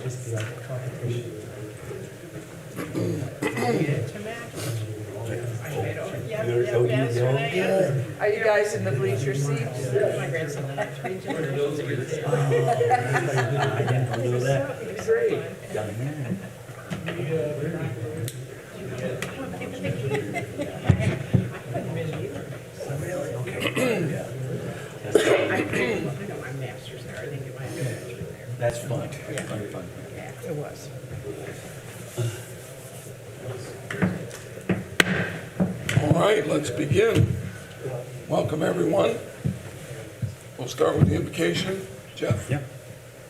just the competition. Are you guys in the bleacher seats? My grandson and I have 3 generations of your I didn't know that. Great. I know my master's there. I think you might have been through there. That's fun. Fun. Yeah, it was. All right, let's begin. Welcome, everyone. We'll start with the invocation. Jeff? Yeah,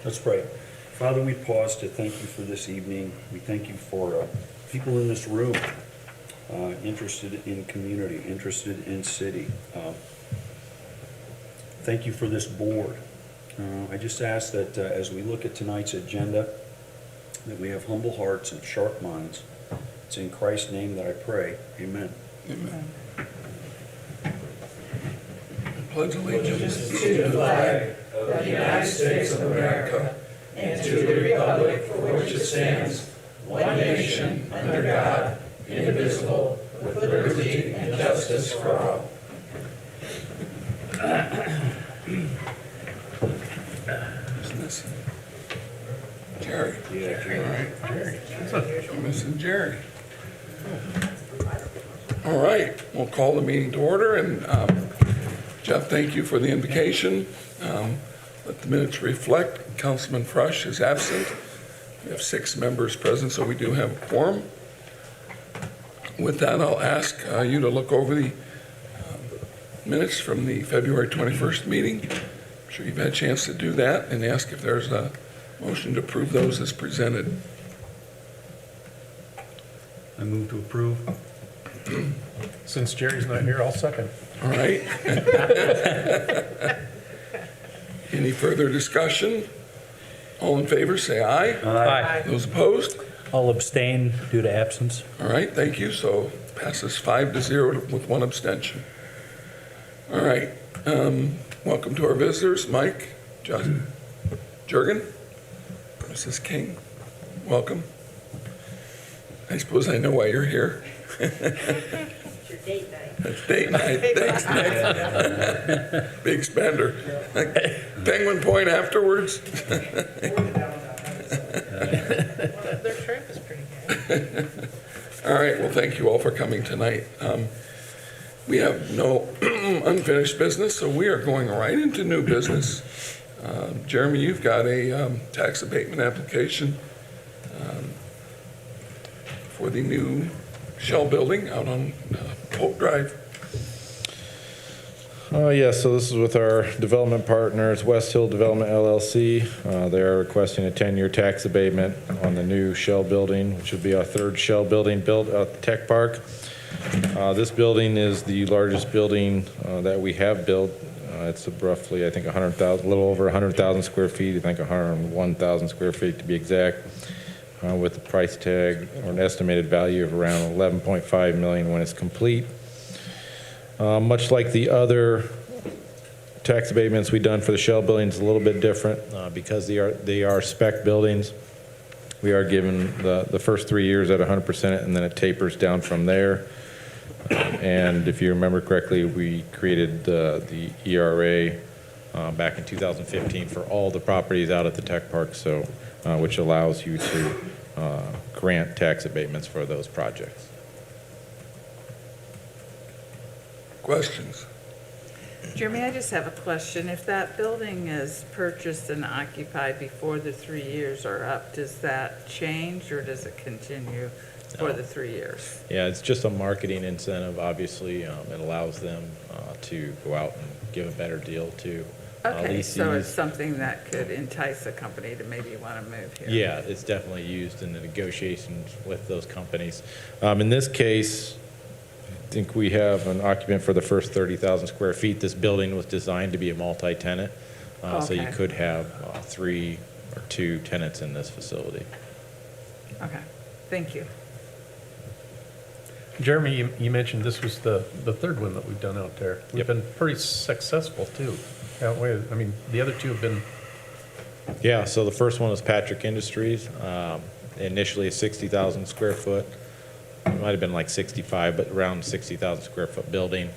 let's pray. Father, we pause to thank you for this evening. We thank you for people in this room interested in community, interested in city. Thank you for this board. I just ask that as we look at tonight's agenda, that we have humble hearts and sharp minds. It's in Christ's name that I pray. Amen. Amen. Pledge allegiance To the flag of the United States of America and to the republic for which it stands, one nation, under God, indivisible, with liberty and justice for all. Isn't this Jerry? Yeah, All right. I'm missing Jerry. All right, we'll call the meeting to order, and Jeff, thank you for the invocation. Let the minutes reflect, Councilman Frush is absent. We have 6 members present, so we do have a quorum. With that, I'll ask you to look over the minutes from the February 21st meeting. I'm sure you've had a chance to do that, and ask if there's a motion to approve those as presented. I move to approve. Since Jerry's not here, I'll second. All right. Any further discussion? All in favor, say aye. Aye. Those opposed? I'll abstain due to absence. All right, thank you. So passes 5-0 with 1 abstention. All right. Welcome to our visitors, Mike, Justin, Jurgen, Mrs. King. Welcome. I suppose I know why you're here. It's your date night. It's date night. Thanks, Nick. Big spender. Penguin Point afterwards. Their trip is pretty good. All right, well, thank you all for coming tonight. We have no unfinished business, so we are going right into new business. Jeremy, you've got a tax abatement application for the new Shell building out on Polk Drive. Yes, so this is with our development partners, West Hill Development LLC. They're requesting a 10-year tax abatement on the new Shell building, which will be our 3rd Shell building built at the Tech Park. This building is the largest building that we have built. It's roughly, I think, 100,000, a little over 100,000 square feet. I think 101,000 square feet to be exact, with a price tag or an estimated value of around $11.5 million when it's complete. Much like the other tax abatements we've done for the Shell buildings, a little bit different because they are spec buildings. We are given the first 3 years at 100%, and then it tapers down from there. And if you remember correctly, we created the ERA back in 2015 for all the properties out at the Tech Park, so which allows you to grant tax abatements for those projects. Questions? Jeremy, I just have a question. If that building is purchased and occupied before the 3 years are up, does that change or does it continue for the 3 years? Yeah, it's just a marketing incentive, obviously. It allows them to go out and give a better deal to Okay, so it's lessees. something that could entice a company to maybe want to move here. Yeah, it's definitely used in the negotiations with those companies. In this case, I think we have an occupant for the first 30,000 square feet. This building was designed to be a multi-tenant, so you Okay. could have 3 or 2 tenants in this facility. Okay, thank you. Jeremy, you mentioned this was the 3rd one that we've done out there. We've Yep. been pretty successful too, haven't we? I mean, the other 2 have been Yeah, so the first one was Patrick Industries, initially a 60,000 square foot. It might have been like 65, but around 60,000 square foot building.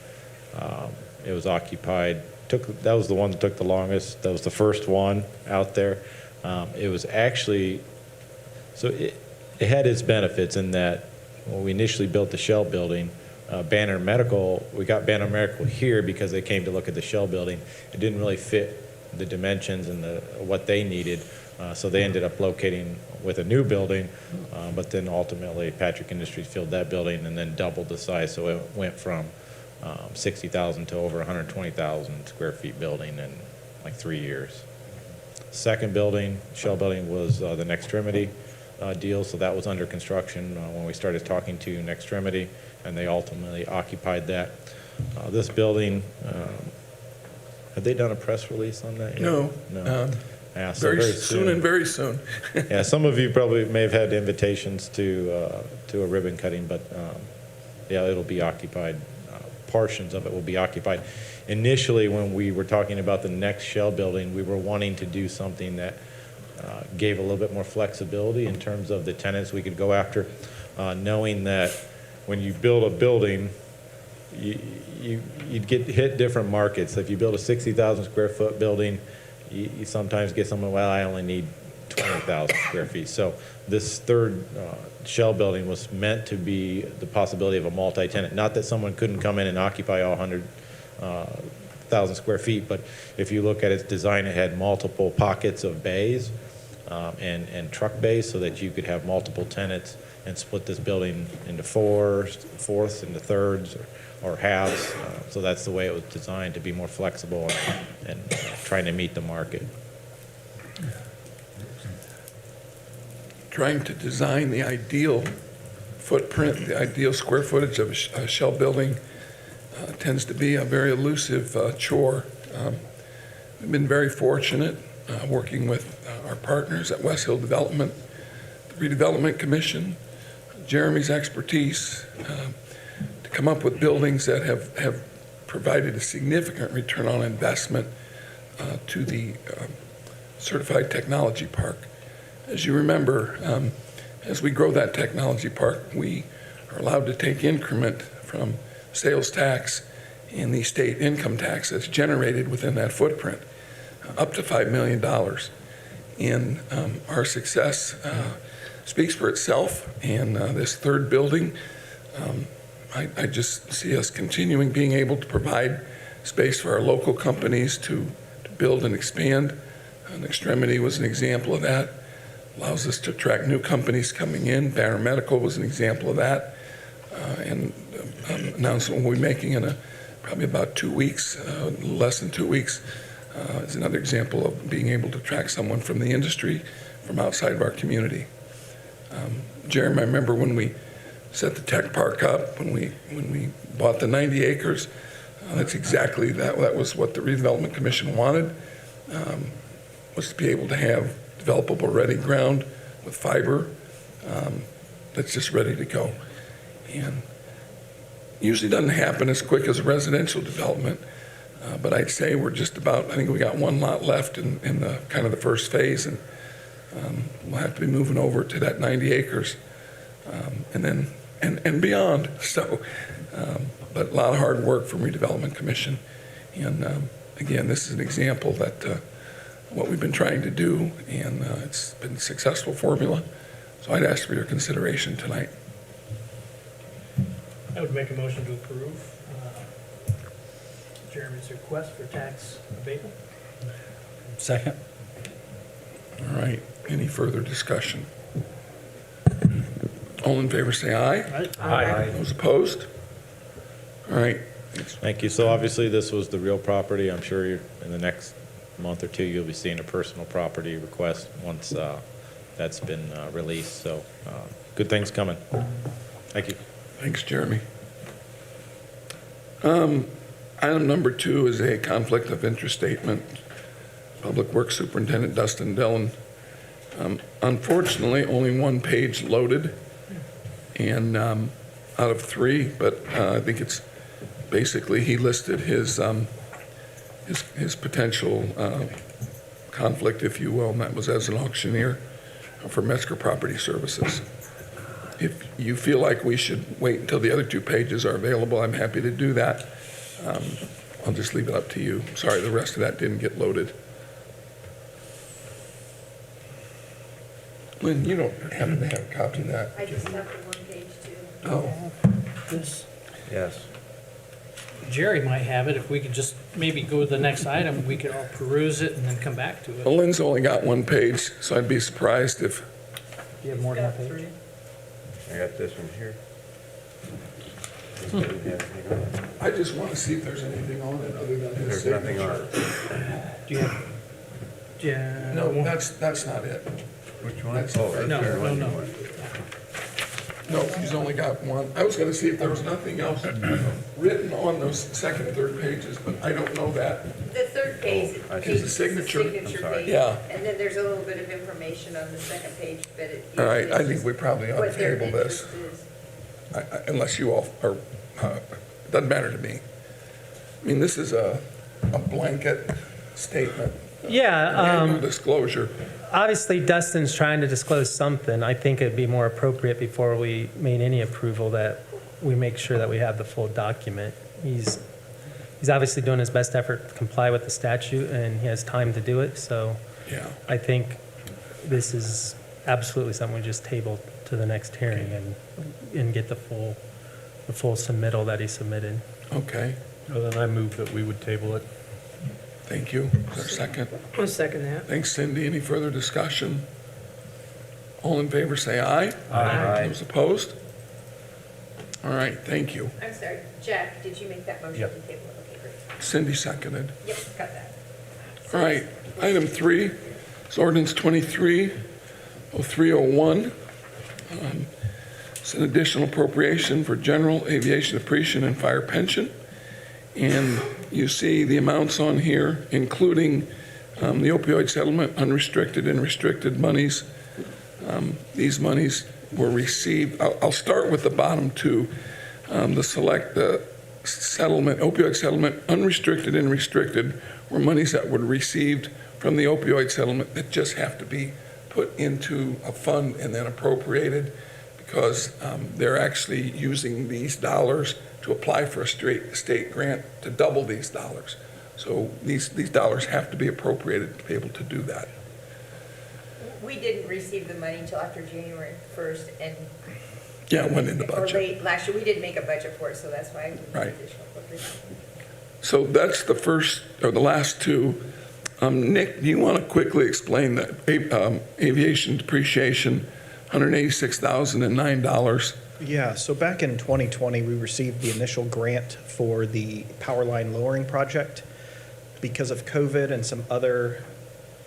It was occupied, that was the one that took the longest. That was the first one out there. It was actually, so it had its benefits in that when we initially built the Shell building, Banner Medical, we got Banner Medical here because they came to look at the Shell building. It didn't really fit the dimensions and what they needed, so they ended up locating with a new building, but then ultimately Patrick Industries filled that building and then doubled the size, so it went from 60,000 to over 120,000 square feet building in like 3 years. Second building, Shell building, was the Nextremity deal, so that was under construction when we started talking to Nextremity, and they ultimately occupied that. This building, have they done a press release on that yet? No. Yeah, so Very soon and very soon. yeah, some of you probably may have had invitations to a ribbon cutting, but yeah, it'll be occupied. Portions of it will be occupied. Initially, when we were talking about the next Shell building, we were wanting to do something that gave a little bit more flexibility in terms of the tenants we could go after, knowing that when you build a building, you'd hit different markets. If you build a 60,000 square foot building, you sometimes get someone, well, I only need 20,000 square feet. So this third Shell building was meant to be the possibility of a multi-tenant. Not that someone couldn't come in and occupy all 100,000 square feet, but if you look at its design, it had multiple pockets of bays and truck bays so that you could have multiple tenants and split this building into fourths, into thirds, or halves. So that's the way it was designed, to be more flexible and trying to meet the market. Trying to design the ideal footprint, the ideal square footage of a Shell building tends to be a very elusive chore. We've been very fortunate working with our partners at West Hill Development, the Redevelopment Commission, Jeremy's expertise to come up with buildings that have provided a significant return on investment to the Certified Technology Park. As you remember, as we grow that technology park, we are allowed to take increment from sales tax and the state income tax that's generated within that footprint, up to $5 million. And our success speaks for itself. And this third building, I just see us continuing being able to provide space for our local companies to build and expand. Nextremity was an example of that. Allows us to attract new companies coming in. Banner Medical was an example of that. And an announcement we'll be making in probably about 2 weeks, less than 2 weeks, is another example of being able to attract someone from the industry from outside of our community. Jeremy, I remember when we set the tech park up, when we bought the 90 acres, that's exactly that. That was what the Redevelopment Commission wanted, was to be able to have developable ready ground with fiber that's just ready to go. And usually doesn't happen as quick as a residential development, but I'd say we're just about, I think we got one lot left in the kind of the first phase, and we'll have to be moving over to that 90 acres and then and beyond. So, but a lot of hard work from Redevelopment Commission. And again, this is an example that what we've been trying to do, and it's been a successful formula. So I'd ask for your consideration tonight. I would make a motion to approve Jeremy's request for tax abatement. Second. All right, any further discussion? All in favor say aye. Aye. Those opposed? All right. Thank you. So obviously, this was the real property. I'm sure in the next month or two, you'll be seeing a personal property request once that's been released. So good things coming. Thank you. Thanks, Jeremy. Item number 2 is a conflict of interest statement. Public Works Superintendent Dustin Dillon. Unfortunately, only one page loaded, and out of 3, but I think it's basically he listed his potential conflict, if you will, and that was as an auctioneer for Metzger Property Services. If you feel like we should wait until the other 2 pages are available, I'm happy to do that. I'll just leave it up to you. Sorry, the rest of that didn't get loaded. Lynn, you don't happen to have a copy of that? I just have the one page too. Oh, This, Yes. Jerry might have it. If we could just maybe go to the next item, we could all peruse it and then come back to well, it. Lynn's only got 1 page, so I'd be surprised if, Do you have more than one page? I got this one here. I just want to see if there's anything on it other than his There's nothing on signature. Do you have? Yeah. No, that's not it. Which one? That's the first No, no, no. No, he's only got 1. I was going to see if there was nothing else written on those second and third pages, but I don't know that. The third page. I see. is the signature. Signature I'm sorry. page. Yeah. And then there's a little bit of information on the second page, but it. All right, usually I is think just we probably ought to what their table this. interest is. Unless you all are, doesn't matter to me. I mean, this is a blanket statement. Yeah, No disclosure. obviously Dustin's trying to disclose something. I think it'd be more appropriate before we made any approval that we make sure that we have the full document. He's obviously doing his best effort to comply with the statute, and he has time to do it, so Yeah. I think this is absolutely something we just table to the next hearing and get the full submittal that he submitted. Okay, Well, then I move that we would table it. thank you. Is there a second? I'll second that. Thanks, Cindy. Any further discussion? All in favor, say aye. Aye. Those opposed? All right, thank you. I'm sorry, Jack, did you make that motion Yep. to table? Okay, great. Cindy seconded. Yep, got that. All right, item 3 is ordinance 23-0301. It's an additional appropriation for general aviation depreciation and fire pension. And you see the amounts on here, including the opioid settlement, unrestricted and restricted monies. These monies were received, I'll start with the bottom 2. The settlement, opioid settlement, unrestricted and restricted, were monies that were received from the opioid settlement that just have to be put into a fund and then appropriated, because they're actually using these dollars to apply for a state grant to double these dollars. So these dollars have to be appropriated to be able to do that. We didn't receive the money until after January 1st and. Yeah, it went in the Or budget. late last year, we didn't make a budget for it, so that's why. We need Right. additional appropriation. So that's the first, or the last 2. Nick, do you want to quickly explain that aviation depreciation, $186,009? Yeah, so back in 2020, we received the initial grant for the power line lowering project. Because of COVID and some other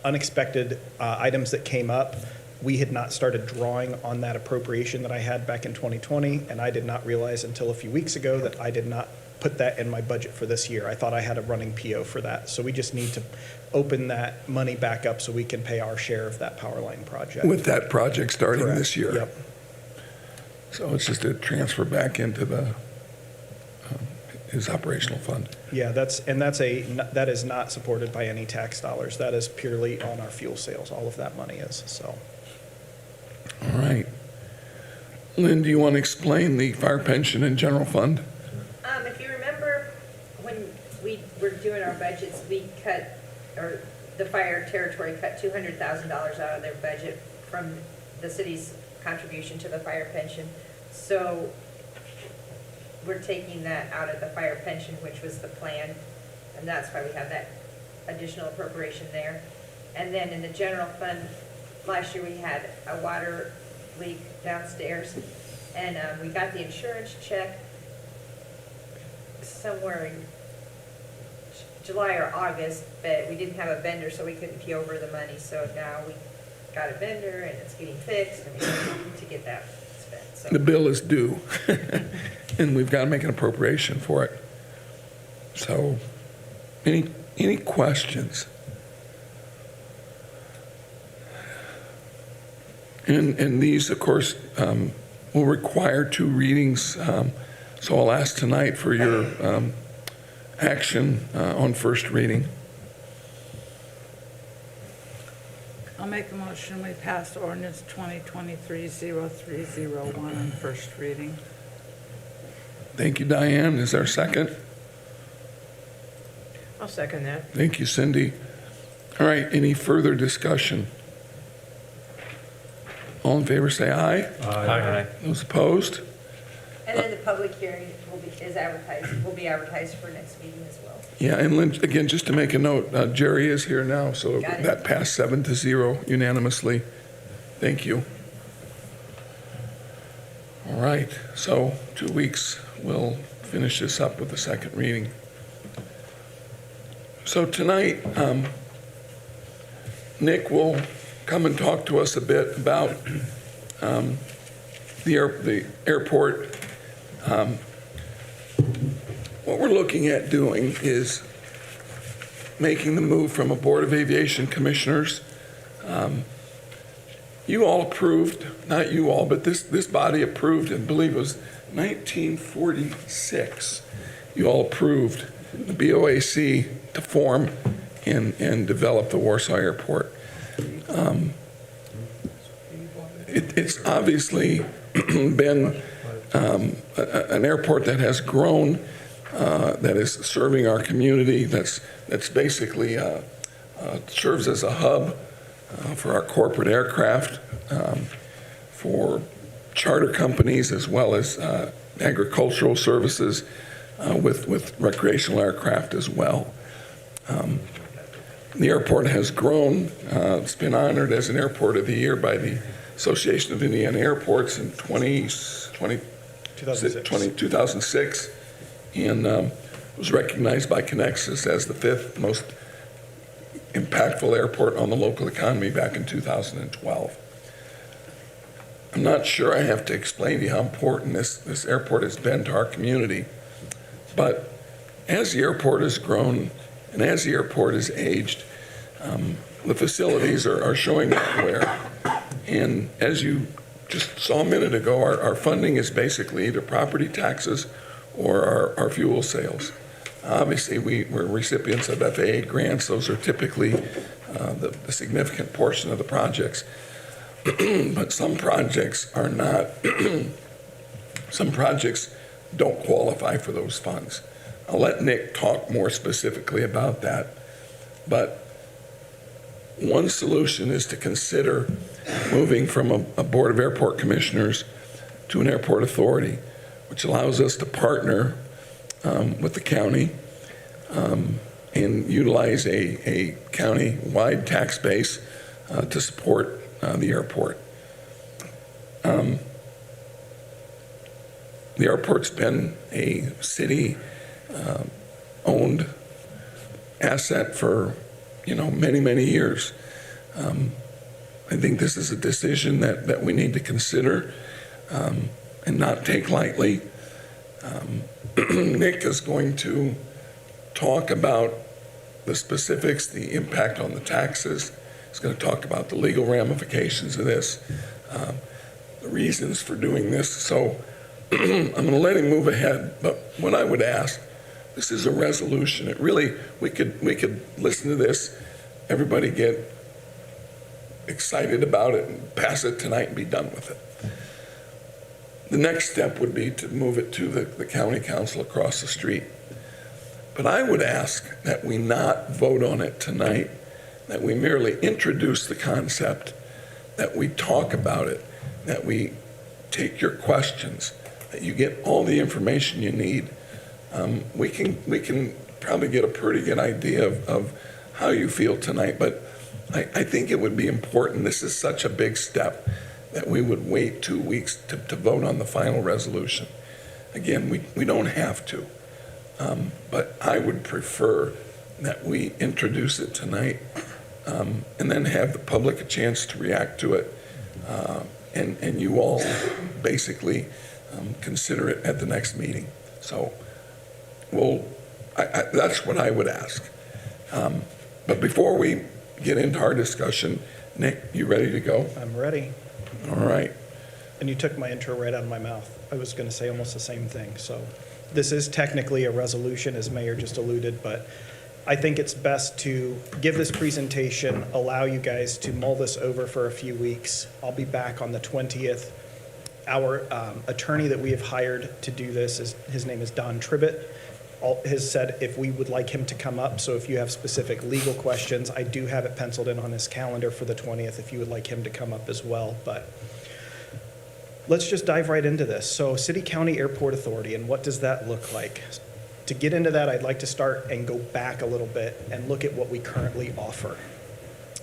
unexpected items that came up, we had not started drawing on that appropriation that I had back in 2020, and I did not realize until a few weeks ago that I did not put that in my budget for this year. I thought I had a running PO for that. So we just need to open that money back up so we can pay our share of that power line project. With that project starting Correct. this year? Yep. So it's just a transfer back into his operational fund. Yeah, that is not supported by any tax dollars. That is purely on our fuel sales. All of that money is, so. All right. Lynn, do you want to explain the fire pension and general fund? If you remember, when we were doing our budgets, we cut, or the fire territory cut $200,000 out of their budget from the city's contribution to the fire pension. So we're taking that out of the fire pension, which was the plan, and that's why we have that additional appropriation there. And then in the general fund, last year we had a water leak downstairs, and we got the insurance check somewhere in July or August, but we didn't have a vendor, so we couldn't pay over the money. So now we got a vendor, and it's getting fixed, and we need to get that spent. So The bill is due, and we've got to make an appropriation for it. So, any questions? And these, of course, will require 2 readings, so I'll ask tonight for your action on first reading. I'll make a motion, we pass ordinance 2023-0301 on first reading. Thank you, Diane. Is there a second? I'll second that. Thank you, Cindy. All right, any further discussion? All in favor, say aye. Aye. Those opposed? And then the public hearing will be advertised for next meeting as well. Yeah, and Lynn, again, just to make a note, Jerry is here now, so Got it. that passed 7-0 unanimously. Thank you. All right, so 2 weeks, we'll finish this up with the second reading. So tonight, Nick will come and talk to us a bit about the airport. What we're looking at doing is making the move from a Board of Aviation Commissioners. You all approved, not you all, but this body approved, I believe it was 1946. You all approved the BOAC to form and develop the Warsaw Airport. It's obviously been an airport that has grown, that is serving our community, that's basically serves as a hub for our corporate aircraft, for charter companies, as well as agricultural services with recreational aircraft as well. The airport has grown. It's been honored as an Airport of the Year by the Association of Indiana Airports in 2006, and was recognized by Connexus as the 5th most impactful airport on the local economy back in 2012. I'm not sure I have to explain to you how important this airport has been to our community, but as the airport has grown and as the airport has aged, the facilities are showing that wear. And as you just saw a minute ago, our funding is basically either property taxes or our fuel sales. Obviously, we're recipients of FAA grants. Those are typically the significant portion of the projects. But some projects are not, some projects don't qualify for those funds. I'll let Nick talk more specifically about that. But one solution is to consider moving from a Board of Airport Commissioners to an airport authority, which allows us to partner with the county and utilize a county-wide tax base to support the airport. The airport's been a city-owned asset for, many, many years. I think this is a decision that we need to consider and not take lightly. Nick is going to talk about the specifics, the impact on the taxes. He's going to talk about the legal ramifications of this, the reasons for doing this. So I'm going to let him move ahead. But what I would ask, this is a resolution. It really, we could listen to this, everybody get excited about it and pass it tonight and be done with it. The next step would be to move it to the county council across the street. But I would ask that we not vote on it tonight, that we merely introduce the concept, that we talk about it, that we take your questions, that you get all the information you need. We can probably get a pretty good idea of how you feel tonight, but I think it would be important. This is such a big step that we would wait 2 weeks to vote on the final resolution. Again, we don't have to, but I would prefer that we introduce it tonight and then have the public a chance to react to it, and you all basically consider it at the next meeting. So that's what I would ask. But before we get into our discussion, Nick, you ready to go? I'm ready. All right. And you took my intro right out of my mouth. I was going to say almost the same thing. So this is technically a resolution, as Mayor just alluded, but I think it's best to give this presentation, allow you guys to mull this over for a few weeks. I'll be back on the 20th. Our attorney that we have hired to do this, his name is Don Tribbett, has said if we would like him to come up, so if you have specific legal questions, I do have it penciled in on his calendar for the 20th if you would like him to come up as well. But let's just dive right into this. So City County Airport Authority, and what does that look like? To get into that, I'd like to start and go back a little bit and look at what we currently offer.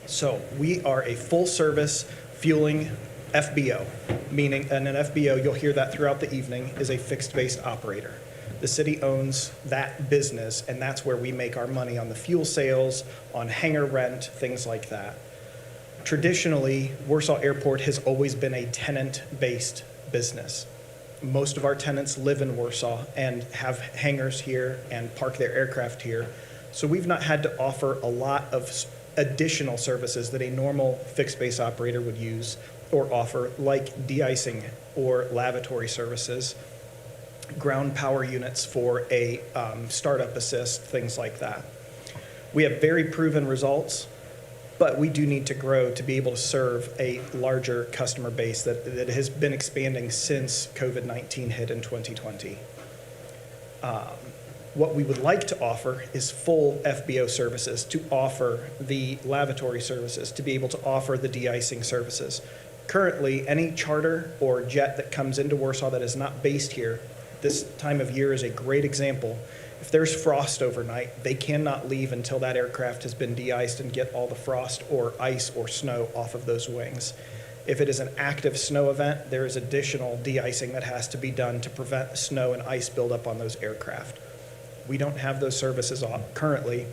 So we are a full-service fueling FBO, meaning, and an FBO, you'll hear that throughout the evening, is a fixed-based operator. The city owns that business, and that's where we make our money on the fuel sales, on hangar rent, things like that. Traditionally, Warsaw Airport has always been a tenant-based business. Most of our tenants live in Warsaw and have hangars here and park their aircraft here. So we've not had to offer a lot of additional services that a normal fixed-base operator would use or offer, like de-icing or lavatory services, ground power units for a startup assist, things like that. We have very proven results, but we do need to grow to be able to serve a larger customer base that has been expanding since COVID-19 hit in 2020. What we would like to offer is full FBO services, to offer the lavatory services, to be able to offer the de-icing services. Currently, any charter or jet that comes into Warsaw that is not based here, this time of year is a great example. If there's frost overnight, they cannot leave until that aircraft has been de-iced and get all the frost or ice or snow off of those wings. If it is an active snow event, there is additional de-icing that has to be done to prevent snow and ice buildup on those aircraft. We don't have those services currently,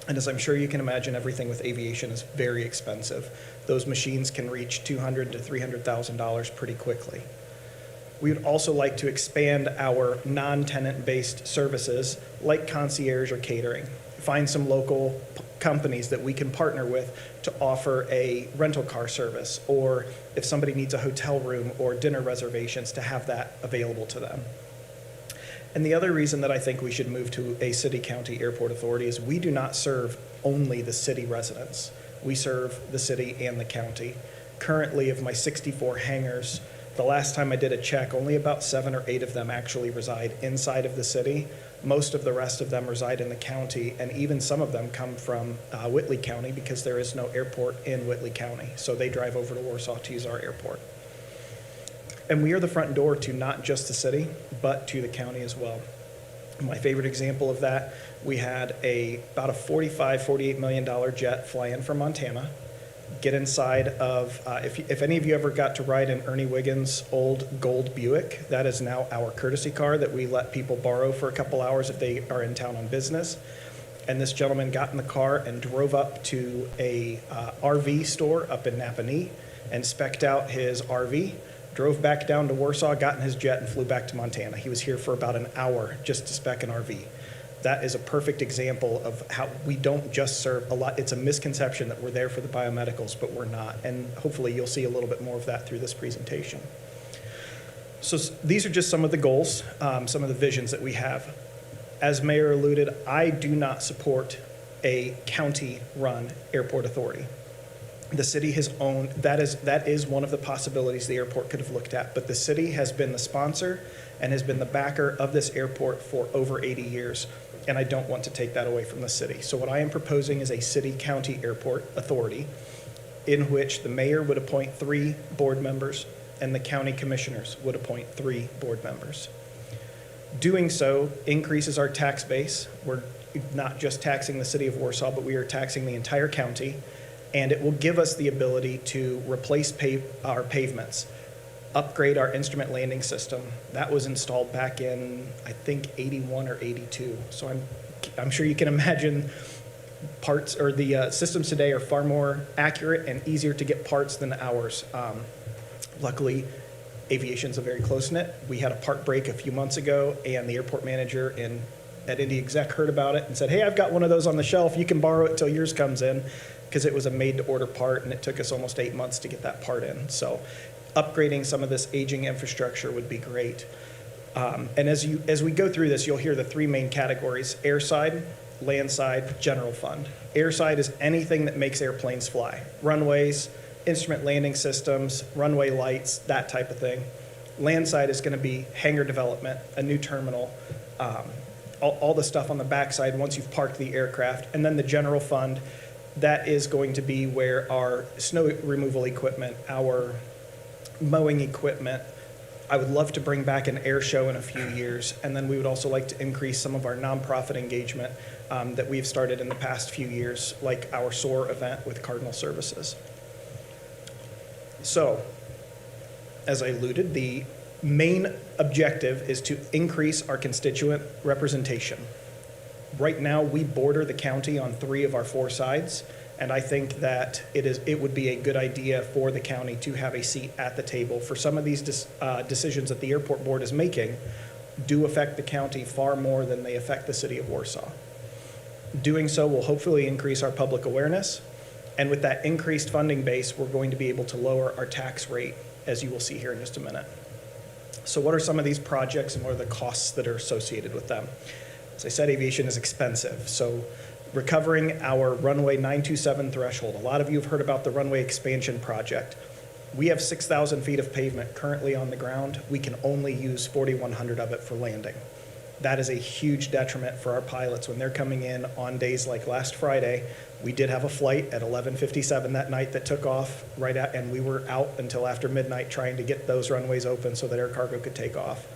and as I'm sure you can imagine, everything with aviation is very expensive. Those machines can reach $200,000 to $300,000 pretty quickly. We would also like to expand our non-tenant-based services like concierge or catering. Find some local companies that we can partner with to offer a rental car service, or if somebody needs a hotel room or dinner reservations, to have that available to them. And the other reason that I think we should move to a city-county airport authority is we do not serve only the city residents. We serve the city and the county. Currently, of my 64 hangars, the last time I did a check, only about 7 or 8 of them actually reside inside of the city. Most of the rest of them reside in the county, and even some of them come from Whitley County because there is no airport in Whitley County. So they drive over to Warsaw to use our airport. And we are the front door to not just the city, but to the county as well. My favorite example of that, we had about a $48 million jet fly in from Montana, get inside of, if any of you ever got to ride in Ernie Wiggins' old gold Buick, that is now our courtesy car that we let people borrow for a couple hours if they are in town on business. And this gentleman got in the car and drove up to a RV store up in Napanee and spec'd out his RV, drove back down to Warsaw, got in his jet, and flew back to Montana. He was here for about an hour just to spec an RV. That is a perfect example of how we don't just serve a lot. It's a misconception that we're there for the biomedicals, but we're not. And hopefully you'll see a little bit more of that through this presentation. So these are just some of the goals, some of the visions that we have. As Mayor alluded, I do not support a county-run airport authority. The city has owned, that is one of the possibilities the airport could have looked at, but the city has been the sponsor and has been the backer of this airport for over 80 years, and I don't want to take that away from the city. So what I am proposing is a city-county airport authority in which the mayor would appoint 3 board members and the county commissioners would appoint 3 board members. Doing so increases our tax base. We're not just taxing the city of Warsaw, but we are taxing the entire county. And it will give us the ability to replace our pavements, upgrade our instrument landing system. That was installed back in, I think, 81 or 82. So I'm sure you can imagine parts, or the systems today are far more accurate and easier to get parts than ours. Luckily, aviation's a very close-knit. We had a part break a few months ago, and the airport manager at Indy Exec heard about it and said, hey, I've got one of those on the shelf. You can borrow it till yours comes in, because it was a made-to-order part, and it took us almost 8 months to get that part in. So upgrading some of this aging infrastructure would be great. And as we go through this, you'll hear the 3 main categories: airside, landside, general fund. Airside is anything that makes airplanes fly. Runways, instrument landing systems, runway lights, that type of thing. Landside is going to be hangar development, a new terminal, all the stuff on the backside once you've parked the aircraft. And then the general fund, that is going to be where our snow removal equipment, our mowing equipment. I would love to bring back an air show in a few years. And then we would also like to increase some of our nonprofit engagement that we've started in the past few years, like our SOAR event with Cardinal Services. So, as I alluded, the main objective is to increase our constituent representation. Right now, we border the county on 3 of our 4 sides, and I think that it would be a good idea for the county to have a seat at the table for some of these decisions that the airport board is making do affect the county far more than they affect the city of Warsaw. Doing so will hopefully increase our public awareness, and with that increased funding base, we're going to be able to lower our tax rate, as you will see here in just a minute. So what are some of these projects and what are the costs that are associated with them? As I said, aviation is expensive. So recovering our runway 927 threshold. A lot of you have heard about the runway expansion project. We have 6,000 feet of pavement currently on the ground. We can only use 4,100 of it for landing. That is a huge detriment for our pilots when they're coming in on days like last Friday. We did have a flight at 11:57 that night that took off and we were out until after midnight trying to get those runways open so that air cargo could take off.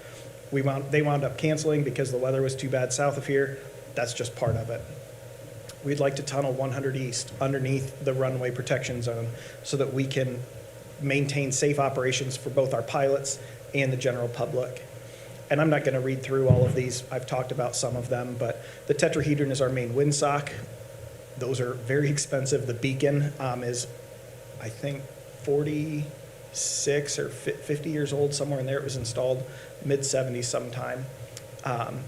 They wound up canceling because the weather was too bad south of here. That's just part of it. We'd like to tunnel 100 East underneath the runway protection zone so that we can maintain safe operations for both our pilots and the general public. And I'm not going to read through all of these. I've talked about some of them, but the tetrahedron is our main windsock. Those are very expensive. The beacon is, I think, 46 or 50 years old, somewhere in there. It was installed mid-70s sometime.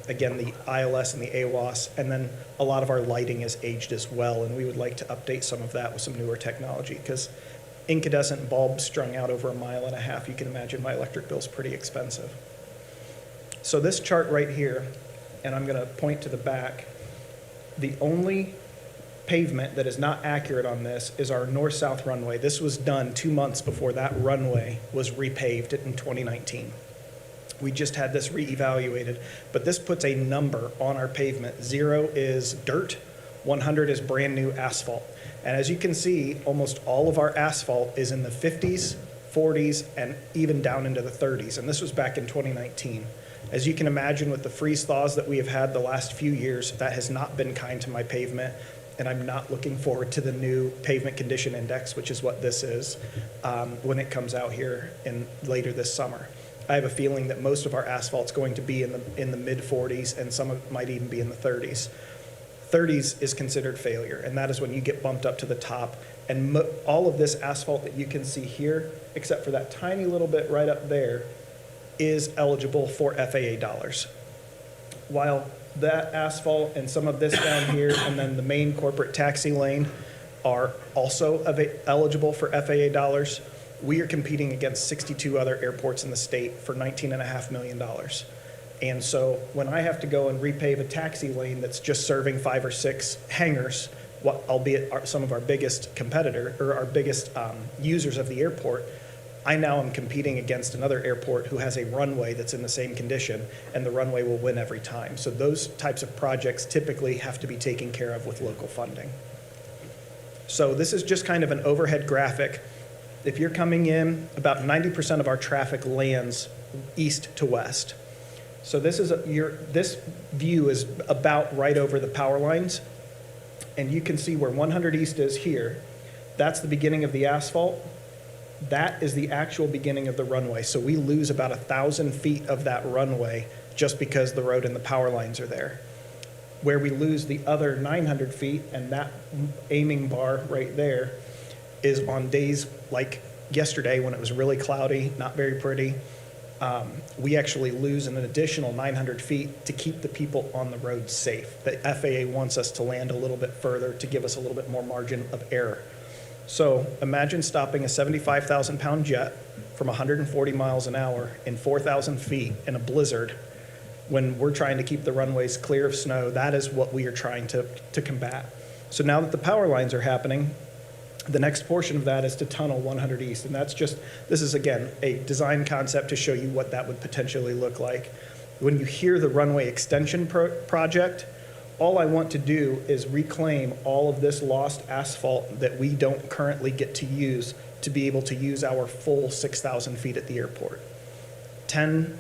Again, the ILS and the AWAS, and then a lot of our lighting is aged as well, and we would like to update some of that with some newer technology, because incandescent bulbs strung out over 1.5 miles, you can imagine my electric bill's pretty expensive. So this chart right here, and I'm going to point to the back, the only pavement that is not accurate on this is our north-south runway. This was done 2 months before that runway was repaved in 2019. We just had this reevaluated, but this puts a number on our pavement. 0 is dirt, 100 is brand new asphalt. And as you can see, almost all of our asphalt is in the 50s, 40s, and even down into the 30s. And this was back in 2019. As you can imagine, with the freeze thaws that we have had the last few years, that has not been kind to my pavement. And I'm not looking forward to the new pavement condition index, which is what this is, when it comes out here later this summer. I have a feeling that most of our asphalt's going to be in the mid 40s, and some of it might even be in the 30s. 30s is considered failure, and that is when you get bumped up to the top. And all of this asphalt that you can see here, except for that tiny little bit right up there, is eligible for FAA dollars. While that asphalt and some of this down here and then the main corporate taxi lane are also eligible for FAA dollars, we are competing against 62 other airports in the state for $19.5 million. And so when I have to go and repave a taxi lane that's just serving 5 or 6 hangars, albeit some of our biggest competitor or our biggest users of the airport, I now am competing against another airport who has a runway that's in the same condition, and the runway will win every time. So those types of projects typically have to be taken care of with local funding. So this is just kind of an overhead graphic. If you're coming in, about 90% of our traffic lands east to west. So this view is about right over the power lines, and you can see where 100 East is here. That's the beginning of the asphalt. That is the actual beginning of the runway. So we lose about 1,000 feet of that runway just because the road and the power lines are there. Where we lose the other 900 feet, and that aiming bar right there is on days like yesterday when it was really cloudy, not very pretty. We actually lose an additional 900 feet to keep the people on the road safe. The FAA wants us to land a little bit further to give us a little bit more margin of error. So imagine stopping a 75,000-pound jet from 140 miles an hour in 4,000 feet in a blizzard When we're trying to keep the runways clear of snow, that is what we are trying to combat. So now that the power lines are happening, the next portion of that is to tunnel 100 East. And that's just, this is again, a design concept to show you what that would potentially look like. When you hear the runway extension project, all I want to do is reclaim all of this lost asphalt that we don't currently get to use to be able to use our full 6,000 feet at the airport. 10,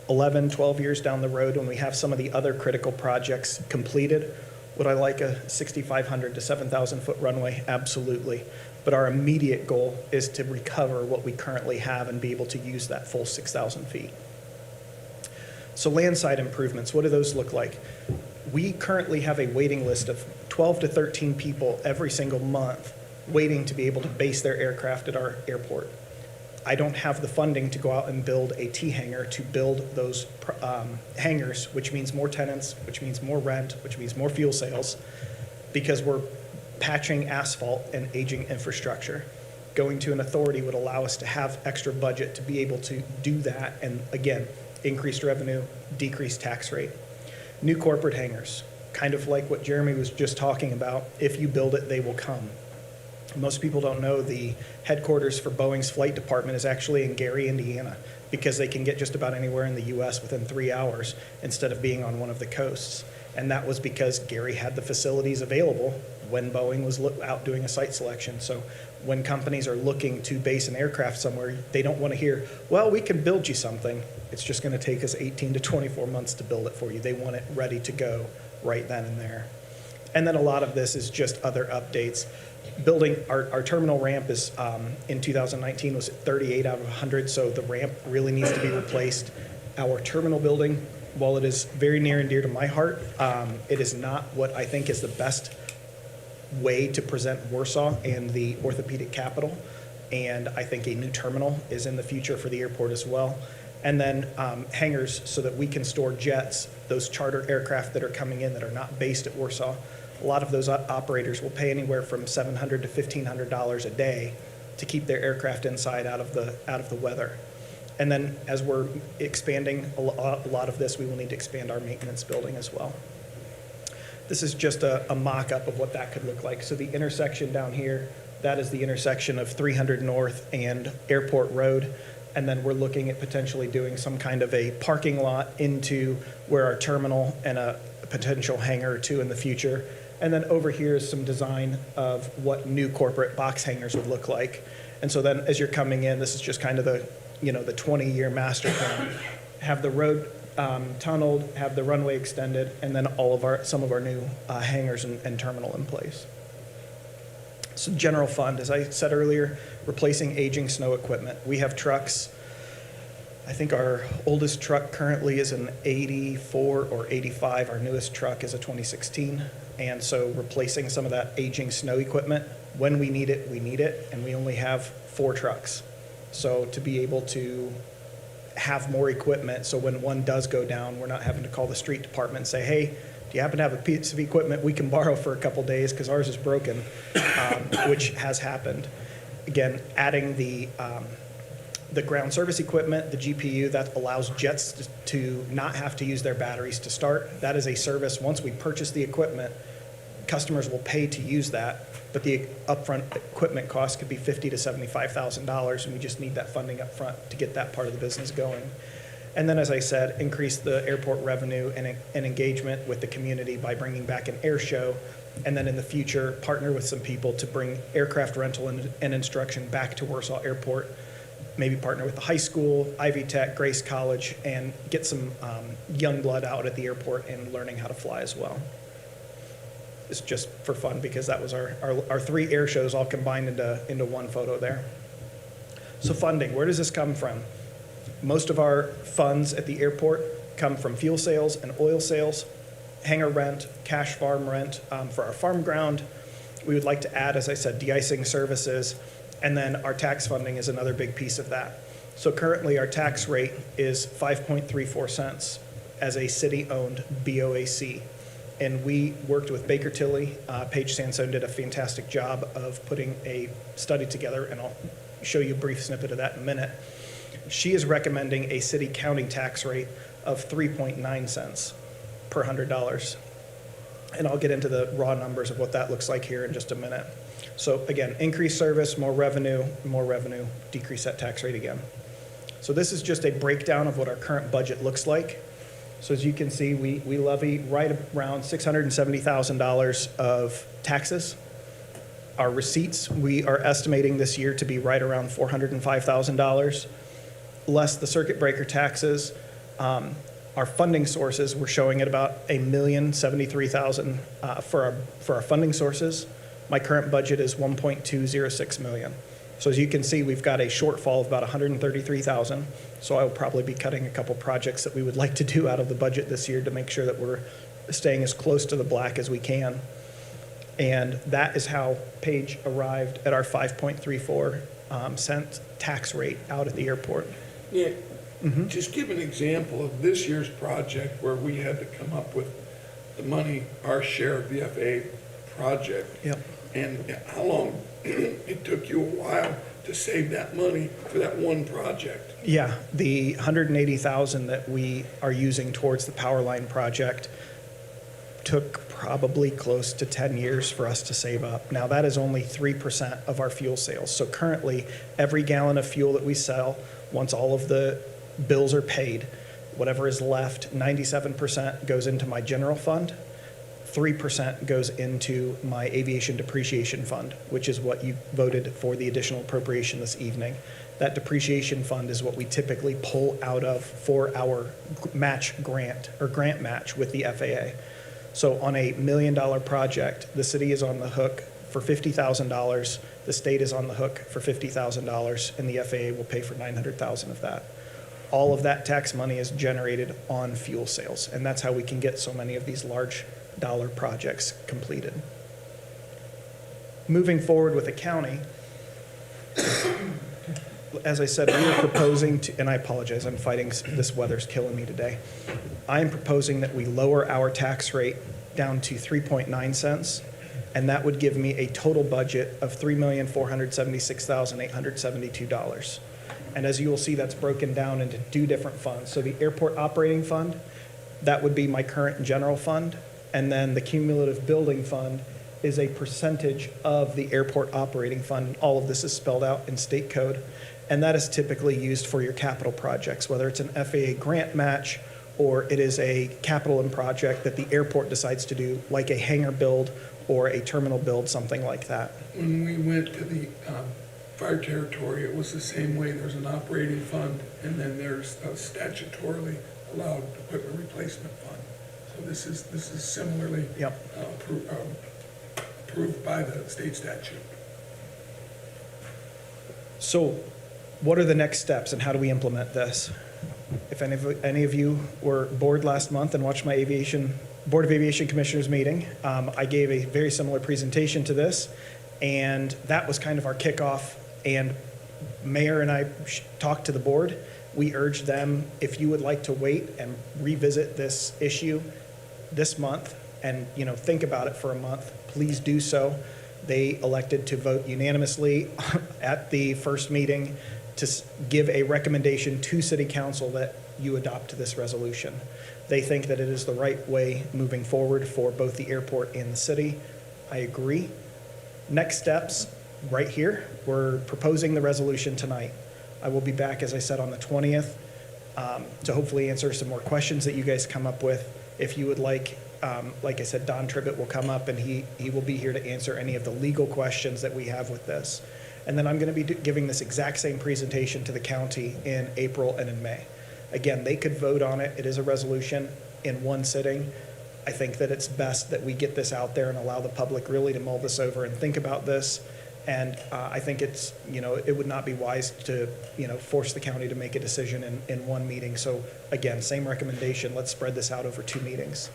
11, 12 years down the road, when we have some of the other critical projects completed, would I like a 6,500 to 7,000 foot runway? Absolutely. But our immediate goal is to recover what we currently have and be able to use that full 6,000 feet. So landside improvements, what do those look like? We currently have a waiting list of 12 to 13 people every single month waiting to be able to base their aircraft at our airport. I don't have the funding to go out and build a T-hangar to build those hangars, which means more tenants, which means more rent, which means more fuel sales, because we're patching asphalt and aging infrastructure. Going to an authority would allow us to have extra budget to be able to do that, and again, increased revenue, decreased tax rate. New corporate hangars, kind of like what Jeremy was just talking about. If you build it, they will come. Most people don't know the headquarters for Boeing's flight department is actually in Gary, Indiana, because they can get just about anywhere in the US within 3 hours instead of being on one of the coasts. And that was because Gary had the facilities available when Boeing was out doing a site selection. So when companies are looking to base an aircraft somewhere, they don't want to hear, well, we can build you something. It's just going to take us 18 to 24 months to build it for you. They want it ready to go right then and there. And then a lot of this is just other updates. Building our terminal ramp is in 2019 was 38 out of 100, so the ramp really needs to be replaced. Our terminal building, while it is very near and dear to my heart, it is not what I think is the best way to present Warsaw and the orthopedic capital. And I think a new terminal is in the future for the airport as well. And then hangars so that we can store jets, those charter aircraft that are coming in that are not based at Warsaw. A lot of those operators will pay anywhere from $700 to $1,500 a day to keep their aircraft inside out of the weather. And then as we're expanding a lot of this, we will need to expand our maintenance building as well. This is just a mock-up of what that could look like. So the intersection down here, that is the intersection of 300 North and Airport Road. And then we're looking at potentially doing some kind of a parking lot into where our terminal and a potential hangar or two in the future. And then over here is some design of what new corporate box hangars would look like. And so then as you're coming in, this is just kind of the 20-year master plan. Have the road tunneled, have the runway extended, and then some of our new hangars and terminal in place. So general fund, as I said earlier, replacing aging snow equipment. We have trucks. I think our oldest truck currently is an 84 or 85. Our newest truck is a 2016. And so replacing some of that aging snow equipment, when we need it, and we only have 4 trucks. So to be able to have more equipment, so when one does go down, we're not having to call the street department and say, hey, do you happen to have a piece of equipment we can borrow for a couple days because ours is broken, which has happened. Again, adding the ground service equipment, the GPU, that allows jets to not have to use their batteries to start. That is a service. Once we purchase the equipment, customers will pay to use that, but the upfront equipment cost could be $50,000 to $75,000, and we just need that funding up front to get that part of the business going. And then, as I said, increase the airport revenue and engagement with the community by bringing back an air show, and then in the future, partner with some people to bring aircraft rental and instruction back to Warsaw Airport. Maybe partner with the high school, Ivy Tech, Grace College, and get some young blood out at the airport and learning how to fly as well. It's just for fun because that was our 3 air shows all combined into one photo there. So funding, where does this come from? Most of our funds at the airport come from fuel sales and oil sales, hangar rent, cash farm rent for our farm ground. We would like to add, as I said, de-icing services, and then our tax funding is another big piece of that. So currently our tax rate is 5.34 cents as a city-owned BOAC. And we worked with Baker Tilly. Paige Sansone did a fantastic job of putting a study together, and I'll show you a brief snippet of that in a minute. She is recommending a city-county tax rate of 3.9 cents per $100. And I'll get into the raw numbers of what that looks like here in just a minute. So again, increased service, more revenue, decrease that tax rate again. So this is just a breakdown of what our current budget looks like. So as you can see, we levy right around $670,000 of taxes. Our receipts, we are estimating this year to be right around $405,000, less the circuit breaker taxes. Our funding sources, we're showing at about $1,073,000 for our funding sources. My current budget is $1.206 million. So as you can see, we've got a shortfall of about $133,000. So I will probably be cutting a couple projects that we would like to do out of the budget this year to make sure that we're staying as close to the black as we can. And that is how Paige arrived at our 5.34 cent tax rate out at the airport. Yeah, just give an example of this year's project where we had to come up with the money, our share of the FAA project. Yep. And how long it took you a while to save that money for that one project? Yeah, the $180,000 that we are using towards the power line project took probably close to 10 years for us to save up. Now, that is only 3% of our fuel sales. So currently, every gallon of fuel that we sell, once all of the bills are paid, whatever is left, 97% goes into my general fund, 3% goes into my aviation depreciation fund, which is what you voted for the additional appropriation this evening. That depreciation fund is what we typically pull out of for our match grant or grant match with the FAA. So on a $1 million project, the city is on the hook for $50,000, the state is on the hook for $50,000, and the FAA will pay for $900,000 of that. All of that tax money is generated on fuel sales, and that's how we can get so many of these large dollar projects completed. Moving forward with the county, as I said, we are proposing to, and I apologize, I'm fighting, this weather's killing me today. I am proposing that we lower our tax rate down to 3.9 cents, and that would give me a total budget of $3,476,872. And as you will see, that's broken down into two different funds. So the airport operating fund, that would be my current general fund, and then the cumulative building fund is a percentage of the airport operating fund. All of this is spelled out in state code, and that is typically used for your capital projects, whether it's an FAA grant match or it is a capital and project that the airport decides to do, like a hangar build or a terminal build, something like that. When we went to the fire territory, it was the same way. There's an operating fund, and then there's a statutorily allowed equipment replacement fund. So this is similarly approved by the state statute. So what are the next steps and how do we implement this? If any of you were bored last month and watched my Board of Aviation Commissioners meeting, I gave a very similar presentation to this, and that was kind of our kickoff. And Mayor and I talked to the board. We urged them, if you would like to wait and revisit this issue this month and think about it for a month, please do so. They elected to vote unanimously at the first meeting to give a recommendation to City Council that you adopt this resolution. They think that it is the right way moving forward for both the airport and the city. I agree. Next steps, right here, we're proposing the resolution tonight. I will be back, as I said, on the 20th to hopefully answer some more questions that you guys come up with. If you would like I said, Don Tribbett will come up and he will be here to answer any of the legal questions that we have with this. And then I'm going to be giving this exact same presentation to the county in April and in May. Again, they could vote on it. It is a resolution in one sitting. I think that it's best that we get this out there and allow the public really to mull this over and think about this. And I think it's, it would not be wise to, force the county to make a decision in one meeting. So again, same recommendation, let's spread this out over 2 meetings.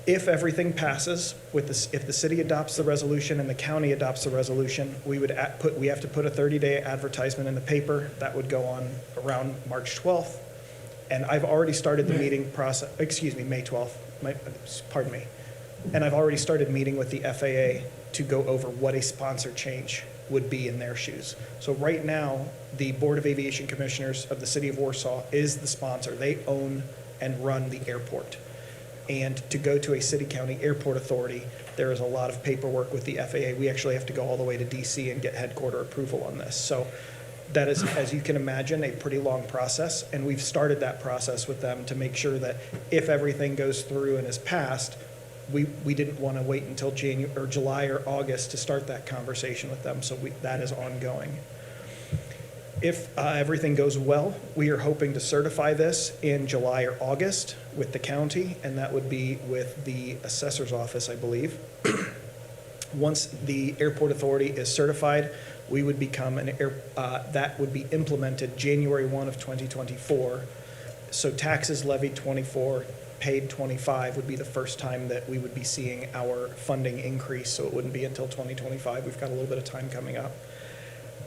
If everything passes, if the city adopts the resolution and the county adopts the resolution, we have to put a 30-day advertisement in the paper. That would go on around March 12th. And I've already started the meeting process, May 12th, pardon me. And I've already started meeting with the FAA to go over what a sponsor change would be in their shoes. So right now, the Board of Aviation Commissioners of the City of Warsaw is the sponsor. They own and run the airport. And to go to a city-county airport authority, there is a lot of paperwork with the FAA. We actually have to go all the way to DC and get headquarter approval on this. So that is, as you can imagine, a pretty long process, and we've started that process with them to make sure that if everything goes through and is passed, we didn't want to wait until July or August to start that conversation with them, so that is ongoing. If everything goes well, we are hoping to certify this in July or August with the county, and that would be with the assessor's office, I believe. Once the airport authority is certified, we would become that would be implemented January 1 of 2024. So taxes levied 24, paid 25 would be the first time that we would be seeing our funding increase, so it wouldn't be until 2025. We've got a little bit of time coming up.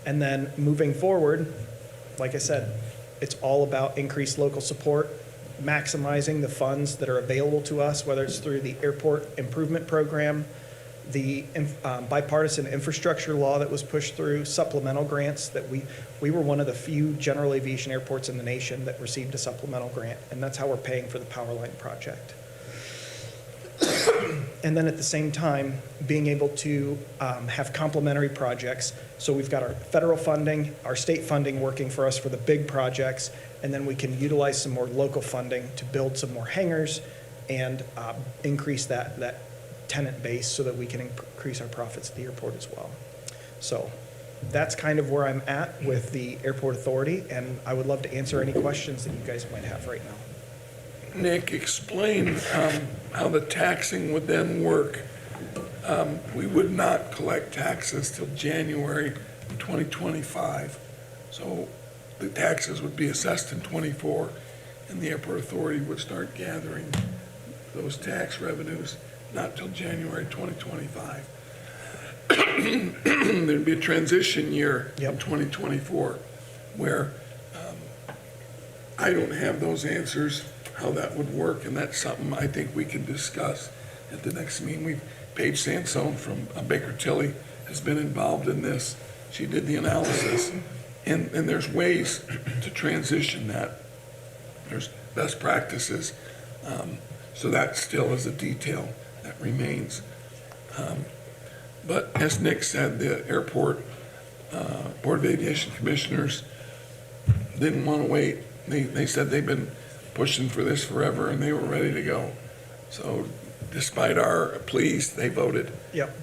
And then moving forward, like I said, it's all about increased local support, maximizing the funds that are available to us, whether it's through the airport improvement program, the bipartisan infrastructure law that was pushed through, supplemental grants that we were one of the few general aviation airports in the nation that received a supplemental grant, and that's how we're paying for the Powerline project. And then at the same time, being able to have complementary projects. So we've got our federal funding, our state funding working for us for the big projects, and then we can utilize some more local funding to build some more hangars and increase that tenant base so that we can increase our profits at the airport as well. So that's kind of where I'm at with the airport authority, and I would love to answer any questions that you guys might have right now. Nick, explain how the taxing would then work. We would not collect taxes till January 2025. So the taxes would be assessed in '24, and the airport authority would start gathering those tax revenues not till January 2025. There'd be a transition year in 2024 where I don't have those answers, how that would work, and that's something I think we can discuss at the next meeting. Paige Sansone from Baker Tilly has been involved in this. She did the analysis, and there's ways to transition that. There's best practices. So that still is a detail that remains. But as Nick said, the airport Board of Aviation Commissioners didn't want to wait. They said they've been pushing for this forever, and they were ready to go. So despite our pleas, they voted. Yep.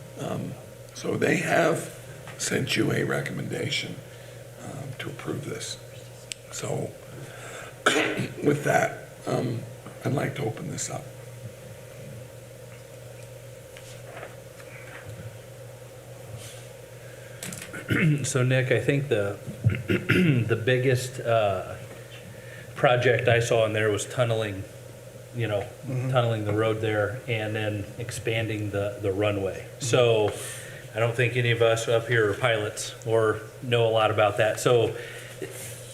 So they have sent you a recommendation to approve this. So with that, I'd like to open this up. So Nick, I think the the biggest project I saw in there was tunneling, tunneling the road there and then expanding the runway. So I don't think any of us up here are pilots or know a lot about that. So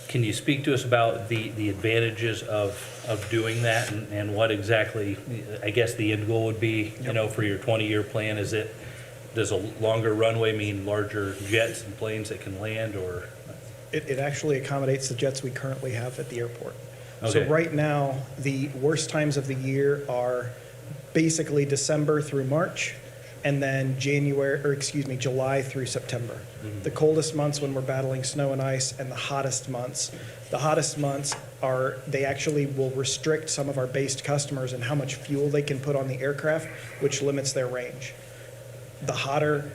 can you speak to us about the advantages of doing that and what exactly, I guess the end goal would be, for your 20-year plan? Does a longer runway mean larger jets and planes that can land, or? It actually accommodates the jets we currently have at the airport. Okay. So right now, the worst times of the year are basically December through March, and then July through September. Mm-hmm. The coldest months when we're battling snow and ice, and the hottest months. The hottest months they actually will restrict some of our based customers and how much fuel they can put on the aircraft, which limits their range. The hotter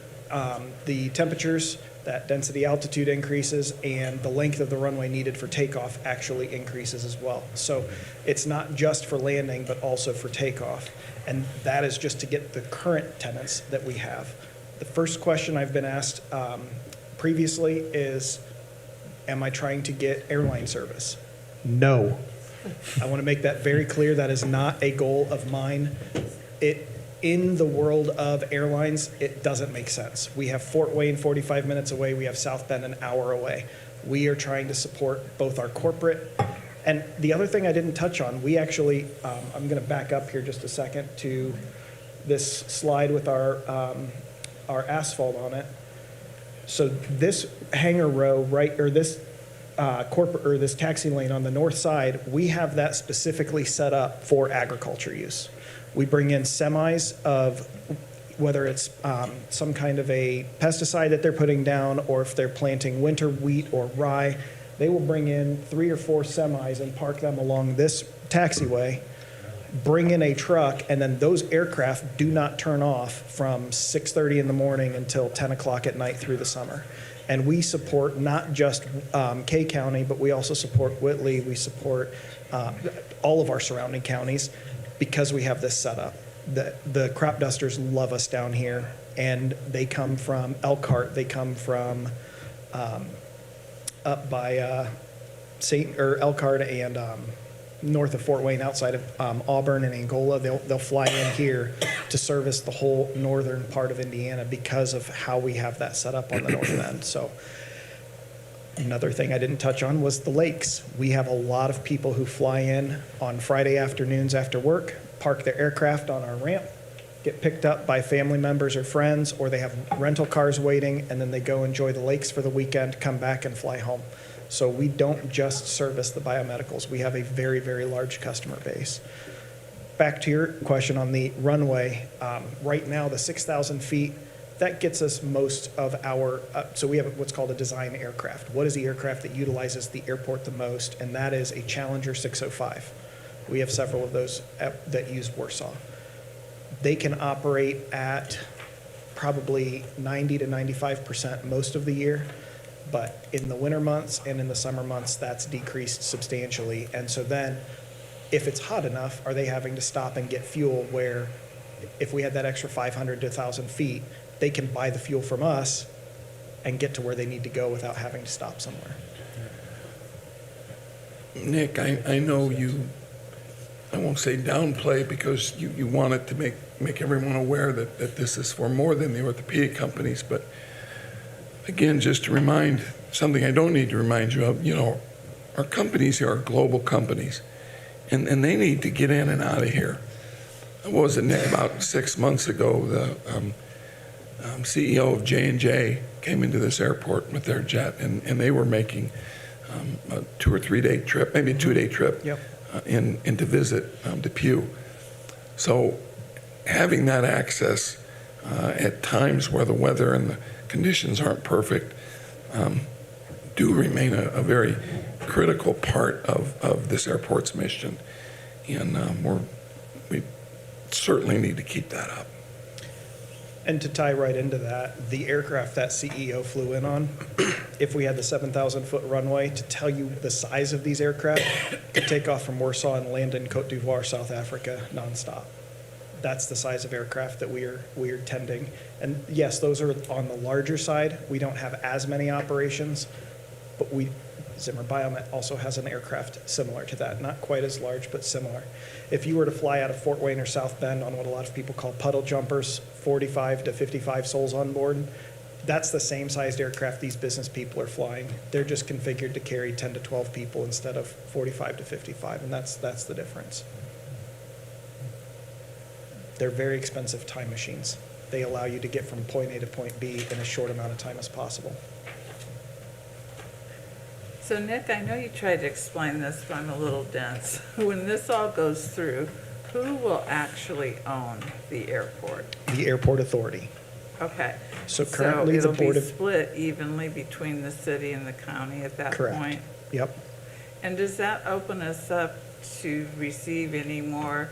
the temperatures, that density altitude increases, and the length of the runway needed for takeoff actually increases as well. So it's not just for landing, but also for takeoff. And that is just to get the current tenants that we have. The first question I've been asked previously is, am I trying to get airline service? No. I want to make that very clear. That is not a goal of mine. In the world of airlines, it doesn't make sense. We have Fort Wayne 45 minutes away. We have South Bend an hour away. We are trying to support both our corporate. And the other thing I didn't touch on, we actually, I'm going to back up here just a second to this slide with our our asphalt on it. So this hangar row, right, or this corporate, or this taxi lane on the north side, we have that specifically set up for agriculture use. We bring in semis of, whether it's some kind of a pesticide that they're putting down, or if they're planting winter wheat or rye, they will bring in 3 or 4 semis and park them along this taxiway, bring in a truck, and then those aircraft do not turn off from 6:30 in the morning until 10 o'clock at night through the summer. And we support not just K County, but we also support Whitley, we support all of our surrounding counties because we have this set up. The crop dusters love us down here, and they come from Elkhart, they come from up by Elkhart and north of Fort Wayne, outside of Auburn and Angola. They'll fly in here to service the whole northern part of Indiana because of how we have that set up on the north end. So another thing I didn't touch on was the lakes. We have a lot of people who fly in on Friday afternoons after work, park their aircraft on our ramp, get picked up by family members or friends, or they have rental cars waiting, and then they go enjoy the lakes for the weekend, come back and fly home. So we don't just service the biomedicals. We have a very, very large customer base. Back to your question on the runway, right now, the 6,000 feet, that gets us most of our, so we have what's called a design aircraft. What is the aircraft that utilizes the airport the most? And that is a Challenger 605. We have several of those that use Warsaw. They can operate at probably 90 to 95% most of the year, but in the winter months and in the summer months, that's decreased substantially. And so then, if it's hot enough, are they having to stop and get fuel, where if we had that extra 500 to 1,000 feet, they can buy the fuel from us and get to where they need to go without having to stop somewhere. Nick, I know you, I won't say downplay, because you want it to make everyone aware that this is for more than the orthopedic companies, but again, just to remind, something I don't need to remind you of, our companies here are global companies, and they need to get in and out of here. What was it, Nick, about 6 months ago, the CEO of J&J came into this airport with their jet, and they were making a 2 or 3 day trip, maybe a 2-day trip. Yep. In to visit Depew. So having that access at times where the weather and the conditions aren't perfect do remain a very critical part of this airport's mission. And we certainly need to keep that up. And to tie right into that, the aircraft that CEO flew in on, if we had the 7,000-foot runway, to tell you the size of these aircraft, could take off from Warsaw and land in Cote d'Ivoire, South Africa, nonstop. That's the size of aircraft that we are tending. And yes, those are on the larger side. We don't have as many operations, but Zimmer Biomet also has an aircraft similar to that, not quite as large, but similar. If you were to fly out of Fort Wayne or South Bend on what a lot of people call puddle jumpers, 45 to 55 souls on board, that's the same sized aircraft these business people are flying. They're just configured to carry 10 to 12 people instead of 45 to 55, and that's the difference. They're very expensive time machines. They allow you to get from point A to point B in a short amount of time as possible. So Nick, I know you tried to explain this, but I'm a little dense. When this all goes through, who will actually own the airport? The Airport Authority. Okay. So currently the Board it'll be of... split evenly between the city and the county at that Correct. point? Yep. And does that open us up to receive any more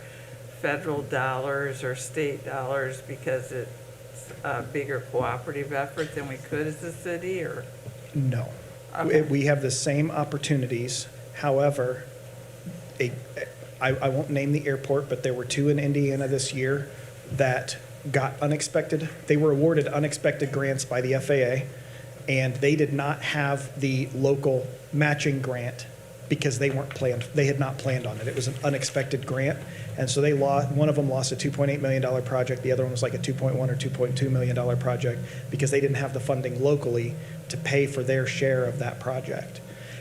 federal dollars or state dollars because it's a bigger cooperative effort than we could as a city, or? No. Okay. We have the same opportunities. However, I won't name the airport, but there were 2 in Indiana this year that got they were awarded unexpected grants by the FAA, and they did not have the local matching grant because they had not planned on it. It was an unexpected grant. And so one of them lost a $2.8 million project. The other one was like a $2.1 or $2.2 million project because they didn't have the funding locally to pay for their share of that project.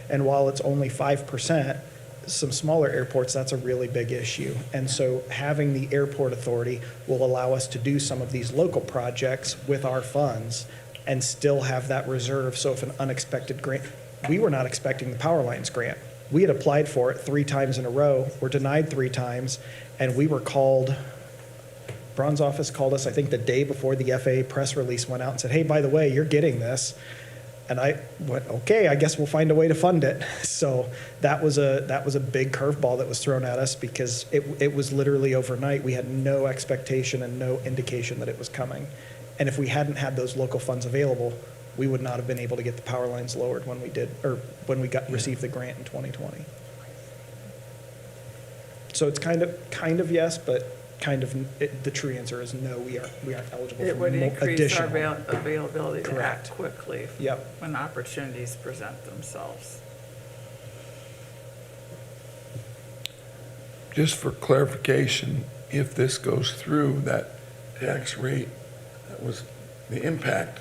And while it's only 5%, some smaller airports, that's a really big issue. And so having the airport authority will allow us to do some of these local projects with our funds and still have that reserve. So if an unexpected grant, we were not expecting the Power Lines grant. We had applied for it 3 times in a row, were denied 3 times, and we were called, Braun's office called us, I think the day before the FAA press release went out and said, hey, by the way, you're getting this. And I went, okay, I guess we'll find a way to fund it. So that was a big curveball that was thrown at us because it was literally overnight. We had no expectation and no indication that it was coming. And if we hadn't had those local funds available, we would not have been able to get the power lines lowered when we did, or when we received the grant in 2020. So it's kind of yes, but the true answer is no, we aren't eligible It for would increase our additional. availability to Correct. act quickly Yep. when opportunities present themselves. Just for clarification, if this goes through, that tax rate, that was, the impact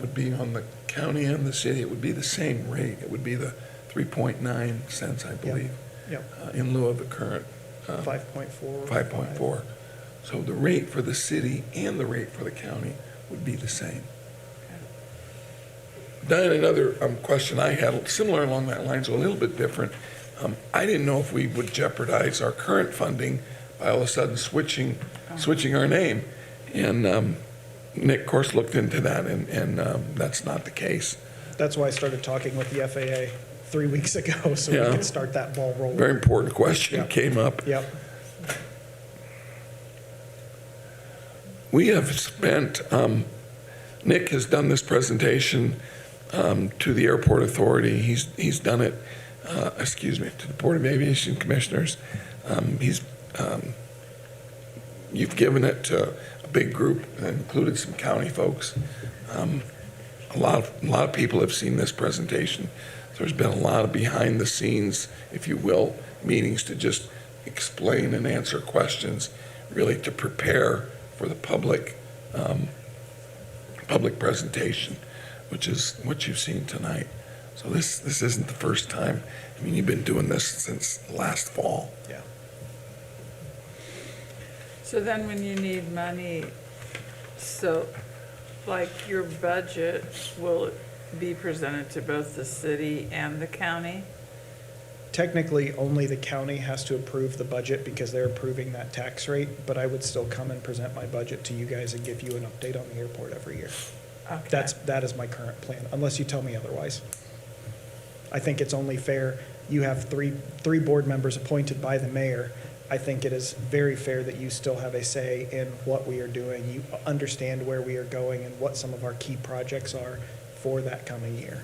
would be on the county and the city, it would be the same rate. It would be the 3.9 cents, I believe, Yep, in lieu of the current 5.4. 5.4. So the rate for the city and the rate for the county would be the same. Diane, another question I had, similar along that line, so a little bit different. I didn't know if we would jeopardize our current funding by all of a sudden switching our name. And Nick, of course, looked into that, and that's not the case. That's why I started talking with the FAA 3 weeks ago, so we Yeah. could start that ball rolling. Very important question Yep. came up. Yep. We have spent, Nick has done this presentation to the airport authority. He's done it, to the Board of Aviation Commissioners. You've given it to a big group that included some county folks. A lot of people have seen this presentation. There's been a lot of behind the scenes, if you will, meetings to just explain and answer questions, really to prepare for the public presentation, which is what you've seen tonight. So this isn't the first time. I mean, you've been doing this since last fall. Yeah. So then when you need money, so like your budget, will it be presented to both the city and the county? Technically, only the county has to approve the budget because they're approving that tax rate, but I would still come and present my budget to you guys and give you an update on the airport every year. Okay. That is my current plan, unless you tell me otherwise. I think it's only fair. You have three board members appointed by the mayor. I think it is very fair that you still have a say in what we are doing. You understand where we are going and what some of our key projects are for that coming year.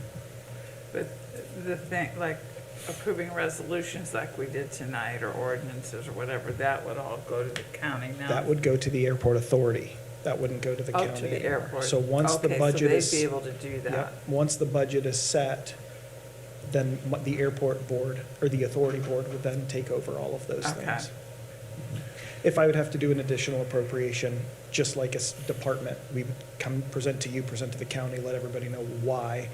But the thing, like approving resolutions like we did tonight, or ordinances or whatever, that would all go to the county now? That would go to the airport authority. That wouldn't go to the Oh, county to the anymore. airport. So once the Okay, budget is. so they'd be able to do that. Yep. Once the budget is set, then the airport board or the authority board would then take over all of those Okay. things. If I would have to do an additional appropriation, just like a department, we would come present to you, present to the county, let everybody know why.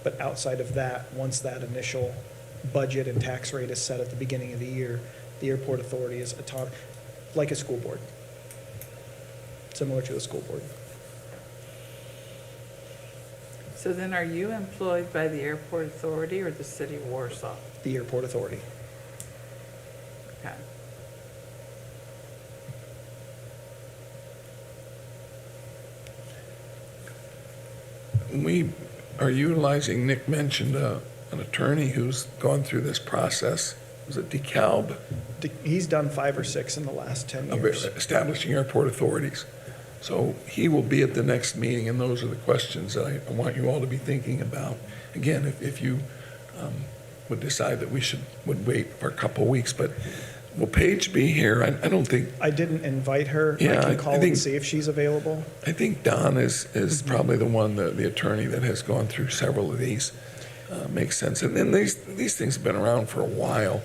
But outside of that, once that initial budget and tax rate is set at the beginning of the year, the airport authority is like a school board, similar to a school board. So then are you employed by the airport authority or the city of Warsaw? The airport authority. Okay. We are utilizing, Nick mentioned an attorney who's gone through this process. Was it DeKalb? He's done 5 or 6 in the last 10 Of years. establishing airport authorities. So he will be at the next meeting, and those are the questions that I want you all to be thinking about. Again, if you would decide that we would wait for a couple of weeks, but will Paige be here? I don't think, I didn't invite her. Yeah, I I can call think- and see if she's available. I think Don is probably the one, the attorney that has gone through several of these. Makes sense. And then these things have been around for a while.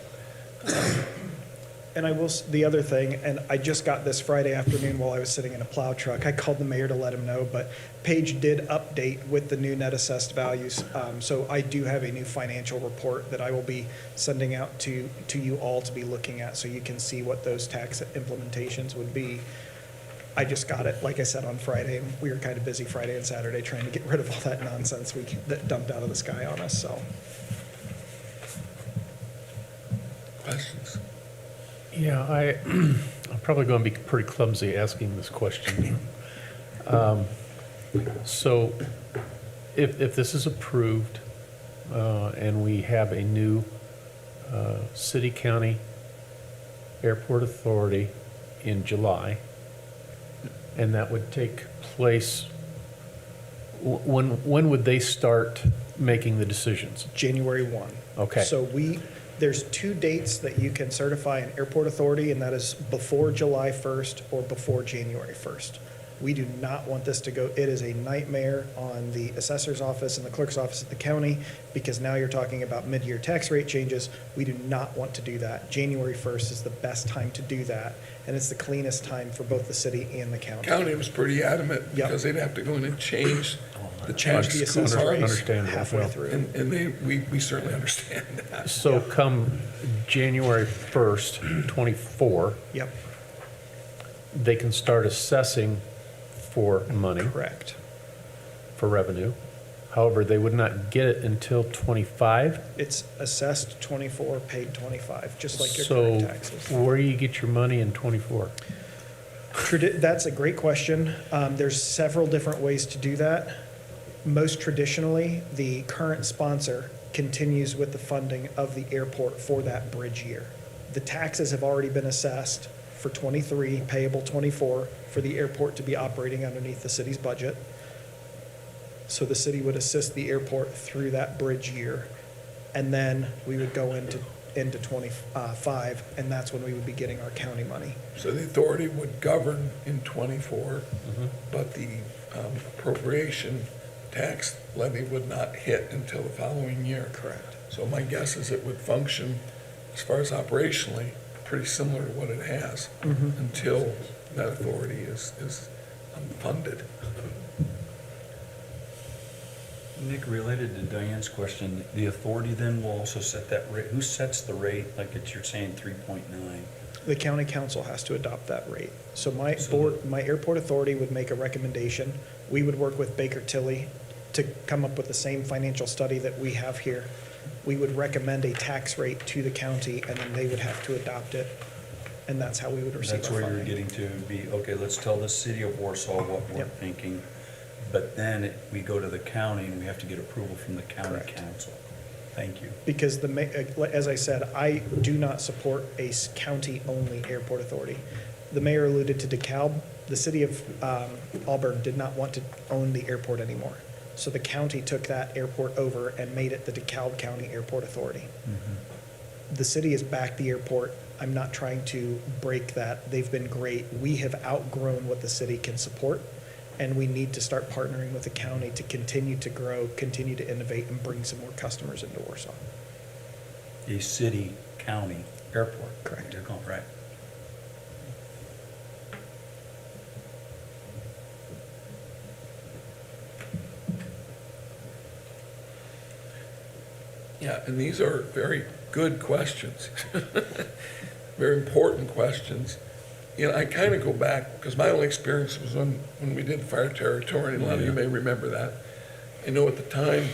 And I will, the other thing, and I just got this Friday afternoon while I was sitting in a plow truck, I called the mayor to let him know, but Paige did update with the new net assessed values. So I do have a new financial report that I will be sending out to you all to be looking at, so you can see what those tax implementations would be. I just got it, like I said, on Friday, and we were kind of busy Friday and Saturday trying to get rid of all that nonsense that dumped out of the sky on us, so. Questions? Yeah, I'm probably going to be pretty clumsy asking this question. So if this is approved and we have a new city-county airport authority in July, and that would take place, when would they start making the decisions? January 1. Okay. So there's 2 dates that you can certify an airport authority, and that is before July 1st or before January 1st. We do not want this to go, it is a nightmare on the assessor's office and the clerk's office at the county, because now you're talking about mid-year tax rate changes. We do not want to do that. January 1st is the best time to do that, and it's the cleanest time for both the city and the county. County was pretty adamant Yep. because they'd have to go in and change the Change tax the school assessor rates Understandable, halfway yeah. through. And we certainly understand that. So come January 1st, 24, Yep, they can start assessing for money, correct. for revenue. However, they would not get it until 25. It's assessed 24, paid 25, just like your So current taxes. where do you get your money in 24? That's a great question. There's several different ways to do that. Most traditionally, the current sponsor continues with the funding of the airport for that bridge year. The taxes have already been assessed for 23, payable 24, for the airport to be operating underneath the city's budget. So the city would assist the airport through that bridge year. And then we would go into 25, and that's when we would be getting our county money. So the authority would govern in 24, but the appropriation tax levy would not hit until the following year. Correct. So my guess is it would function, as far as operationally, pretty similar to what it has until that authority is funded. Nick, related to Diane's question, the authority then will also set that rate. Who sets the rate? Like you're saying 3.9. The county council has to adopt that rate. So my airport authority would make a recommendation. We would work with Baker Tilly to come up with the same financial study that we have here. We would recommend a tax rate to the county, and then they would have to adopt it. And that's how we would receive That's our where you're funding. getting to be, okay, let's tell the city of Warsaw what we're Yep. thinking. But then we go to the county and we have to get approval from the county Correct. council. Thank you. Because as I said, I do not support a county-only airport authority. The mayor alluded to DeKalb. The city of Auburn did not want to own the airport anymore. So the county took that airport over and made it the DeKalb County Airport Authority. The city has backed the airport. I'm not trying to break that. They've been great. We have outgrown what the city can support, and we need to start partnering with the county to continue to grow, continue to innovate, and bring some more customers into Warsaw. A city, county, airport. Correct. You're going, right. Yeah, and these are very good questions, very important questions. You know, I kind of go back, because my only experience was when we did fire territory, and a lot of you may remember that. I know at the time,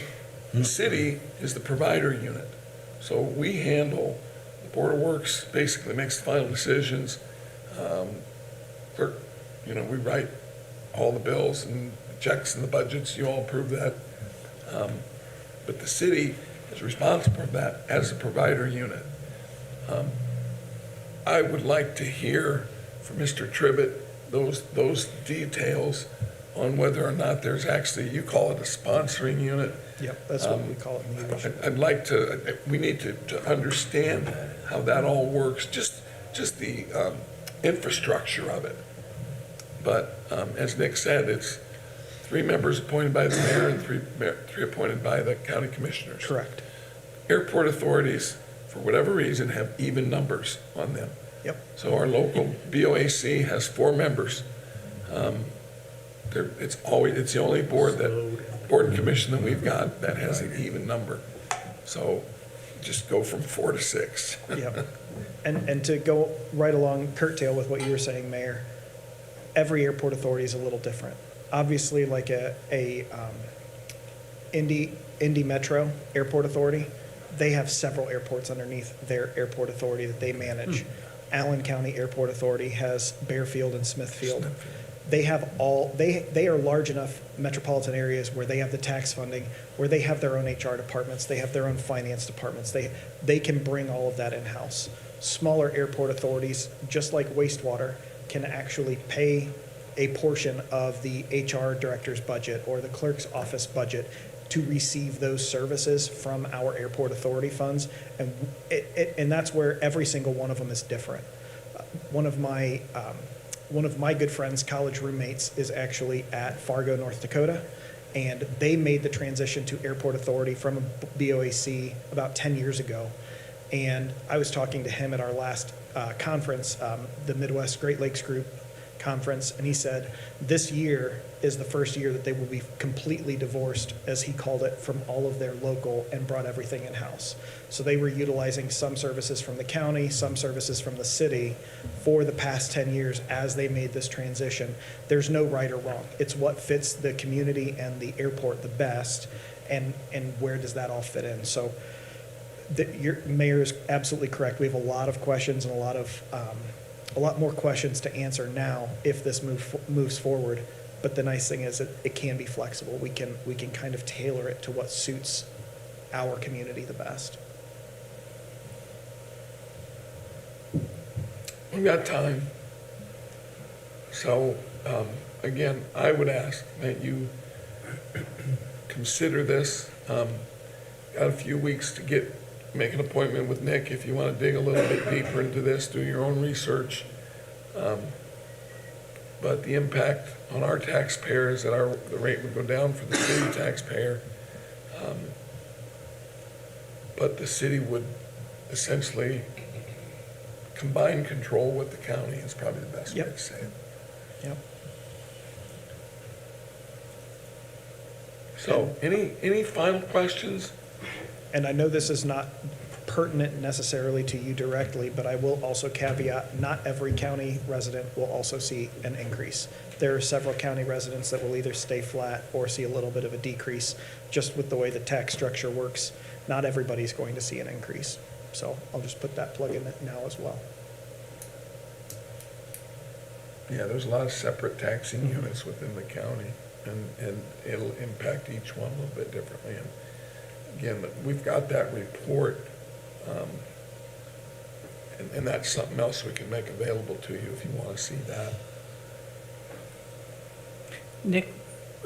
the city is the provider unit. So we handle, the Board of Works basically makes the final decisions. Clerk, you know, we write all the bills and checks and the budgets, you all approve that. But the city is responsible for that as a provider unit. I would like to hear from Mr. Trivett those details on whether or not there's actually, you call it a sponsoring unit. Yep, that's what we call it in the English. I'd like to, we need to understand how that all works, just the infrastructure of it. But as Nick said, it's 3 members appointed by the mayor and three appointed by the county commissioners. Correct. Airport authorities, for whatever reason, have even numbers on them. Yep. So our local BOAC has 4 members. It's the only board and commission that we've got that has an even number. So just go from 4 to 6. Yep. And to go right along curtail with what you were saying, Mayor, every airport authority is a little different. Obviously, like Indy Metro Airport Authority, they have several airports underneath their airport authority that they manage. Allen County Airport Authority has Bearfield and Smithfield. They have they are large enough metropolitan areas where they have the tax funding, where they have their own HR departments, they have their own finance departments. They can bring all of that in-house. Smaller airport authorities, just like wastewater, can actually pay a portion of the HR director's budget or the clerk's office budget to receive those services from our airport authority funds. And that's where every single one of them is different. One of my good friends' college roommates is actually at Fargo, North Dakota, and they made the transition to airport authority from a BOAC about 10 years ago. And I was talking to him at our last conference, the Midwest Great Lakes Group conference, and he said this year is the first year that they will be completely divorced, as he called it, from all of their local and brought everything in-house. So they were utilizing some services from the county, some services from the city for the past 10 years as they made this transition. There's no right or wrong. It's what fits the community and the airport the best, and where does that all fit in. So your mayor is absolutely correct. We have a lot of questions and a lot more questions to answer now if this moves forward. But the nice thing is that it can be flexible. We can kind of tailor it to what suits our community the best. We've got time. So, again, I would ask that you consider this. Got a few weeks to make an appointment with Nick if you want to dig a little bit deeper into this, do your own research. But the impact on our taxpayers, that the rate would go down for the city taxpayer. But the city would essentially combine control with the county is probably the best way to say it. Yep. So, any final questions? And I know this is not pertinent necessarily to you directly, but I will also caveat, not every county resident will also see an increase. There are several county residents that will either stay flat or see a little bit of a decrease, just with the way the tax structure works. Not everybody's going to see an increase. So I'll just put that plug in it now as well. Yeah, there's a lot of separate taxing units within the county, and it'll impact each one a little bit differently. And again, we've got that report, and that's something else we can make available to you if you want to see that. Nick,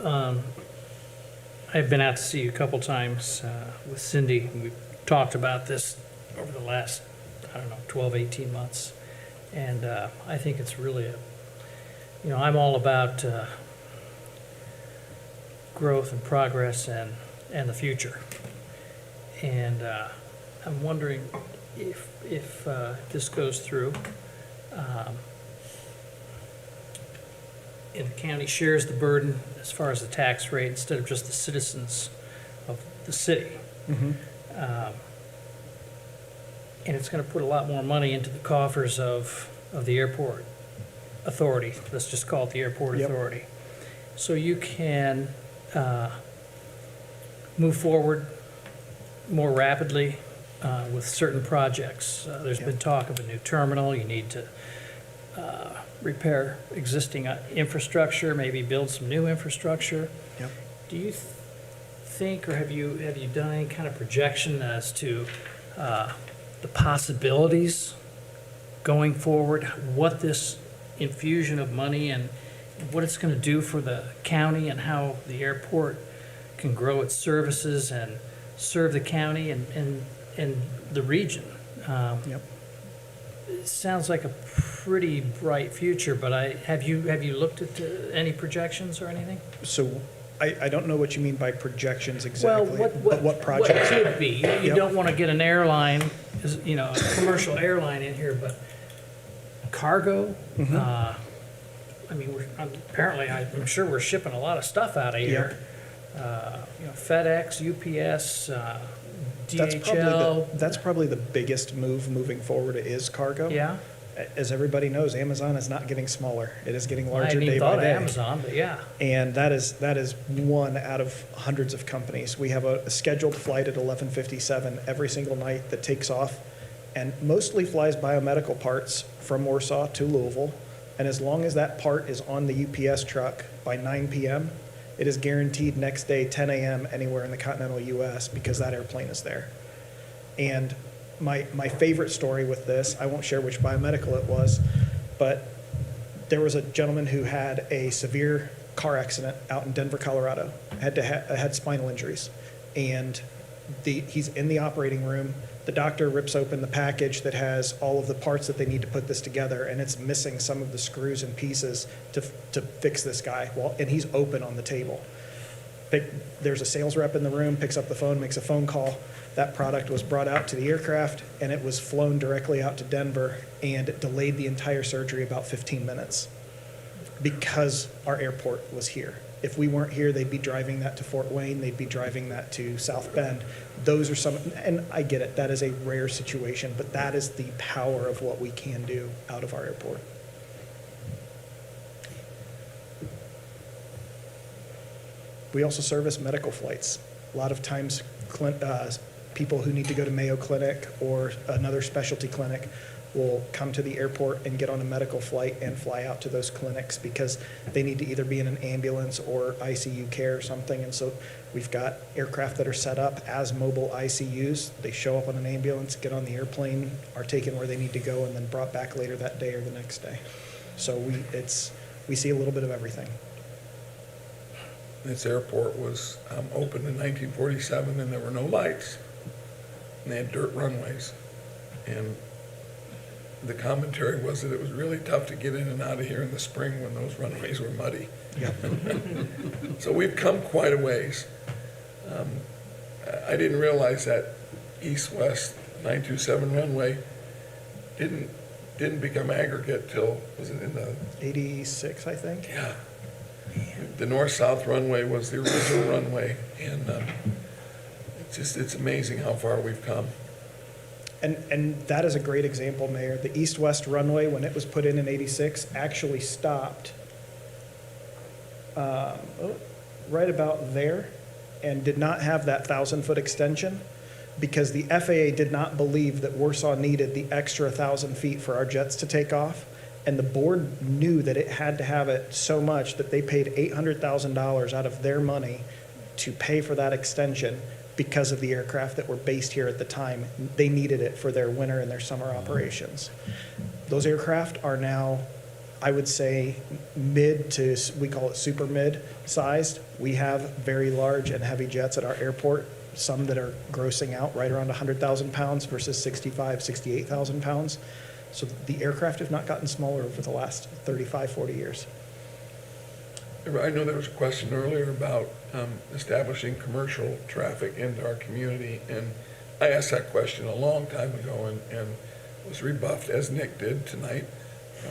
I've been out to see you a couple times with Cindy. We've talked about this over the last, 12, 18 months. And I think it's really I'm all about growth and progress and the future. And I'm wondering if this goes through, and the county shares the burden as far as the tax rate instead of just the citizens of the city. Mm-hmm. And it's going to put a lot more money into the coffers of the airport authority. Let's just call it the airport authority. So you can move forward more rapidly with certain projects. There's been talk of a new terminal. You need to repair existing infrastructure, maybe build some new infrastructure. Yep. Do you think, or have you done any kind of projection as to the possibilities going forward, what this infusion of money and what it's going to do for the county, and how the airport can grow its services and serve the county and the region? Yep. It sounds like a pretty bright future, but have you looked at any projections or anything? So I don't know what you mean by projections exactly, but what projects? What could be? You Yep. don't want to get an airline, a commercial airline in here, but cargo. I mean, apparently, I'm sure we're shipping a lot of stuff out of here. FedEx, UPS, DHL. That's probably the biggest move moving forward is cargo. Yeah. As everybody knows, Amazon is not getting smaller. It is getting I larger hadn't day even by thought of day. Amazon, but yeah. And that is one out of hundreds of companies. We have a scheduled flight at 11:57 every single night that takes off and mostly flies biomedical parts from Warsaw to Louisville. And as long as that part is on the UPS truck by 9 p.m., it is guaranteed next day, 10 a.m., anywhere in the continental U.S. because that airplane is there. And my favorite story with this, I won't share which biomedical it was, but there was a gentleman who had a severe car accident out in Denver, Colorado, had spinal injuries. And he's in the operating room. The doctor rips open the package that has all of the parts that they need to put this together, and it's missing some of the screws and pieces to fix this guy. And he's open on the table. There's a sales rep in the room, picks up the phone, makes a phone call. That product was brought out to the aircraft, and it was flown directly out to Denver, and it delayed the entire surgery about 15 minutes because our airport was here. If we weren't here, they'd be driving that to Fort Wayne, they'd be driving that to South Bend. Those are some, and I get it, that is a rare situation, but that is the power of what we can do out of our airport. We also service medical flights. A lot of times, people who need to go to Mayo Clinic or another specialty clinic will come to the airport and get on a medical flight and fly out to those clinics because they need to either be in an ambulance or ICU care or something. And so we've got aircraft that are set up as mobile ICUs. They show up on an ambulance, get on the airplane, are taken where they need to go, and then brought back later that day or the next day. So we see a little bit of everything. This airport was opened in 1947, and there were no lights, and they had dirt runways. And the commentary was that it was really tough to get in and out of here in the spring when those runways were muddy. Yeah. So we've come quite a ways. I didn't realize that east-west 927 runway didn't become aggregate till, was it in the 86, I think. Yeah. The north-south runway was the original runway, and it's amazing how far we've come. And that is a great example, Mayor. The east-west runway, when it was put in 86, actually stopped right about there and did not have that 1,000-foot extension because the FAA did not believe that Warsaw needed the extra 1,000 feet for our jets to take off. And the board knew that it had to have it so much that they paid $800,000 out of their money to pay for that extension because of the aircraft that were based here at the time. They needed it for their winter and their summer operations. Those aircraft are now, I would say, mid to, we call it super mid sized. We have very large and heavy jets at our airport, some that are grossing out right around 100,000 pounds versus 65, 68,000 pounds. So the aircraft have not gotten smaller over the last 35, 40 years. I know there was a question earlier about establishing commercial traffic into our community, and I asked that question a long time ago and was rebuffed, as Nick did tonight,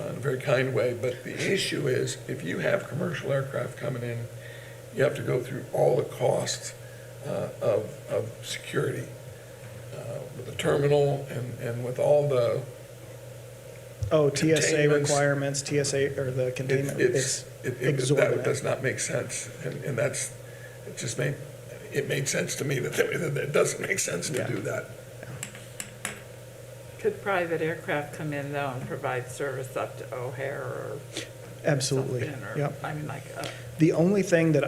in a very kind way. But the issue is, if you have commercial aircraft coming in, you have to go through all the costs of security with the terminal and with all the TSA containments. Requirements, TSA, or the containment, it's exorbitant. That does not make sense, and that's, it made sense to me that it doesn't make sense to do that. Could private aircraft come in though and provide service up to O'Hare or Absolutely, something? Or, yep. I mean, like The only thing that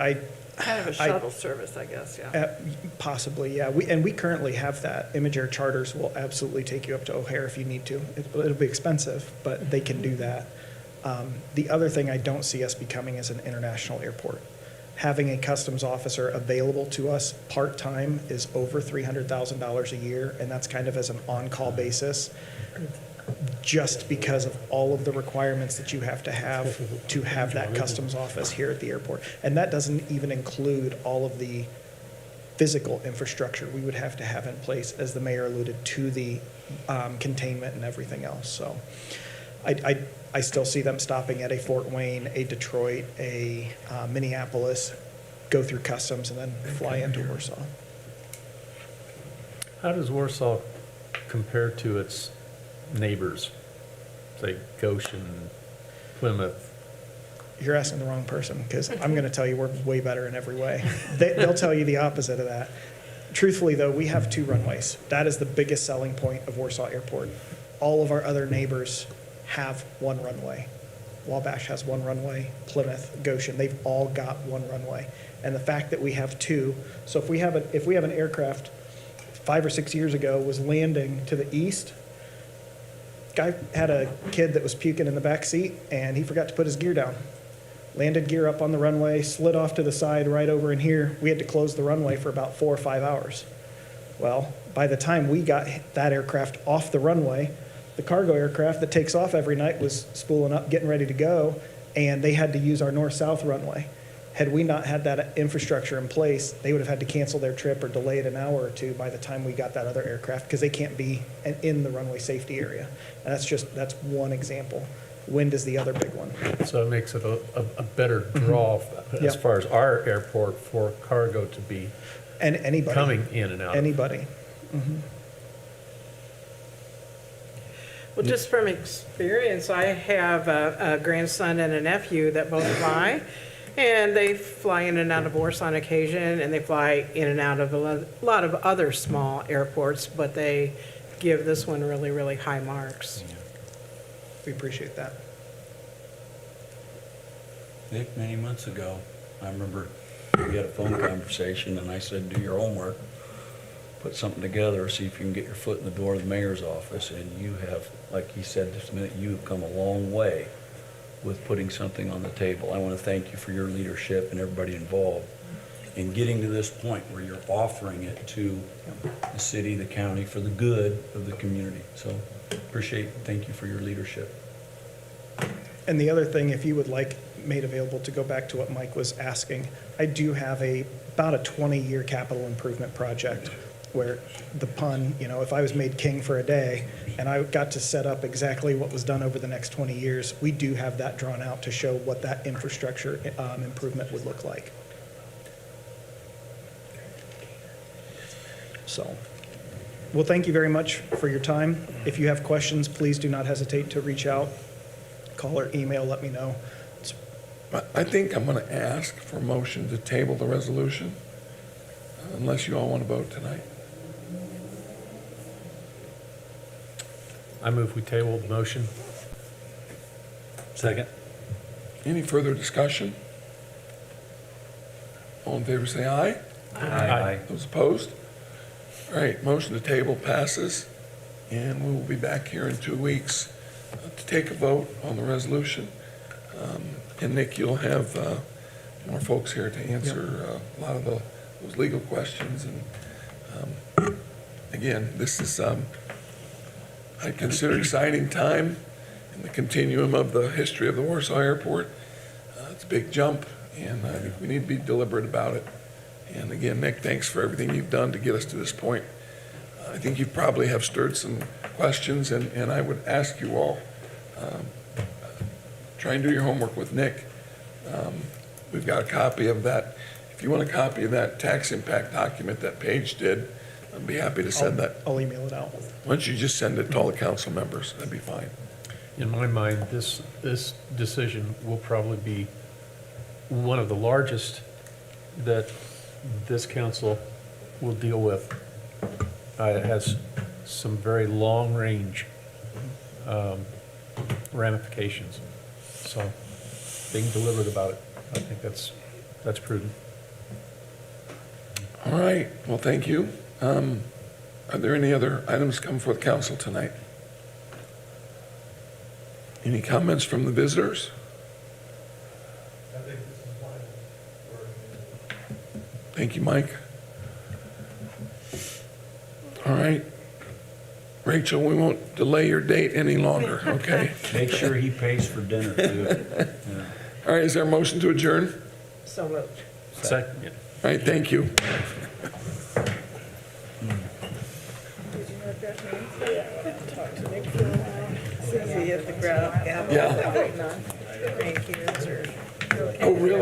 kind of a shuttle service, I guess, yeah. possibly, yeah. We currently have that. Imager Charters will absolutely take you up to O'Hare if you need to. It'll be expensive, but they can do that. The other thing I don't see us becoming is an international airport. Having a customs officer available to us part-time is over $300,000 a year, and that's kind of as an on-call basis, just because of all of the requirements that you have that customs office here at the airport. And that doesn't even include all of the physical infrastructure we would have to have in place, as the mayor alluded to, the containment and everything else. So I still see them stopping at a Fort Wayne, a Detroit, a Minneapolis, go through customs, and then fly into Warsaw. How does Warsaw compare to its neighbors, say Goshen, Plymouth? You're asking the wrong person, because I'm going to tell you we're way better in every way. They'll tell you the opposite of that. Truthfully, though, we have 2 runways. That is the biggest selling point of Warsaw Airport. All of our other neighbors have 1 runway. Wabash has 1 runway, Plymouth, Goshen, they've all got 1 runway. And the fact that we have 2, so if we have an aircraft 5 or 6 years ago was landing to the east, guy had a kid that was puking in the back seat, and he forgot to put his gear down. Landed gear up on the runway, slid off to the side right over in here. We had to close the runway for about 4 or 5 hours. Well, by the time we got that aircraft off the runway, the cargo aircraft that takes off every night was spooling up, getting ready to go, and they had to use our north-south runway. Had we not had that infrastructure in place, they would have had to cancel their trip or delay it an hour or 2 by the time we got that other aircraft, because they can't be in the runway safety area. And that's one example. Wind is the other big one. So it makes it a better draw as Yep. far as our airport for cargo to be And anybody. coming in and out. Anybody. Well, just from experience, I have a grandson and a nephew that both fly, and they fly in and out of Warsaw on occasion, and they fly in and out of a lot of other small airports, but they give this one really, really high marks. We appreciate that. Nick, many months ago, I remember we had a phone conversation, and I said, do your homework, put something together, see if you can get your foot in the door of the mayor's office, and you have, like he said just a minute, you have come a long way with putting something on the table. I want to thank you for your leadership and everybody involved in getting to this point where you're offering it to the city, the county, for the good of the community. So appreciate, thank you for your leadership. And the other thing, if you would like made available to go back to what Mike was asking, I do have about a 20-year capital improvement project where the pun, if I was made king for a day and I got to set up exactly what was done over the next 20 years, we do have that drawn out to show what that infrastructure improvement would look like. So, well, thank you very much for your time. If you have questions, please do not hesitate to reach out, call or email, let me know. I think I'm going to ask for a motion to table the resolution, unless you all want to vote tonight. I move we table the motion. Second. Any further discussion? All in favor, say aye. Aye. Those opposed? All right, motion to table passes, and we will be back here in 2 weeks to take a vote on the resolution. And Nick, you'll have more folks here to answer a lot of those legal questions. And again, this is, I consider exciting time in the continuum of the history of the Warsaw Airport. It's a big jump, and I think we need to be deliberate about it. And again, Nick, thanks for everything you've done to get us to this point. I think you probably have stirred some questions, and I would ask you all, try and do your homework with Nick. We've got a copy of that. If you want a copy of that tax impact document that Paige did, I'd be happy to send that. I'll email it out. Why don't you just send it to all the council members? That'd be fine. In my mind, this decision will probably be one of the largest that this council will deal with. It has some very long-range ramifications. So being deliberate about it, I think that's prudent. All right, well, thank you. Are there any other items come before the council tonight? Any comments from the visitors? Thank you, Mike. All right. Rachel, we won't delay your date any longer, okay? Make sure he pays for dinner, too. Yeah. All right, is there a motion to adjourn? So moved. Second. All right, thank you. Did you know Jeff Nancy? Yeah, I talked to Nick for a while. Susie get the gavel Yeah. that waiting on grandkids or. Oh, really?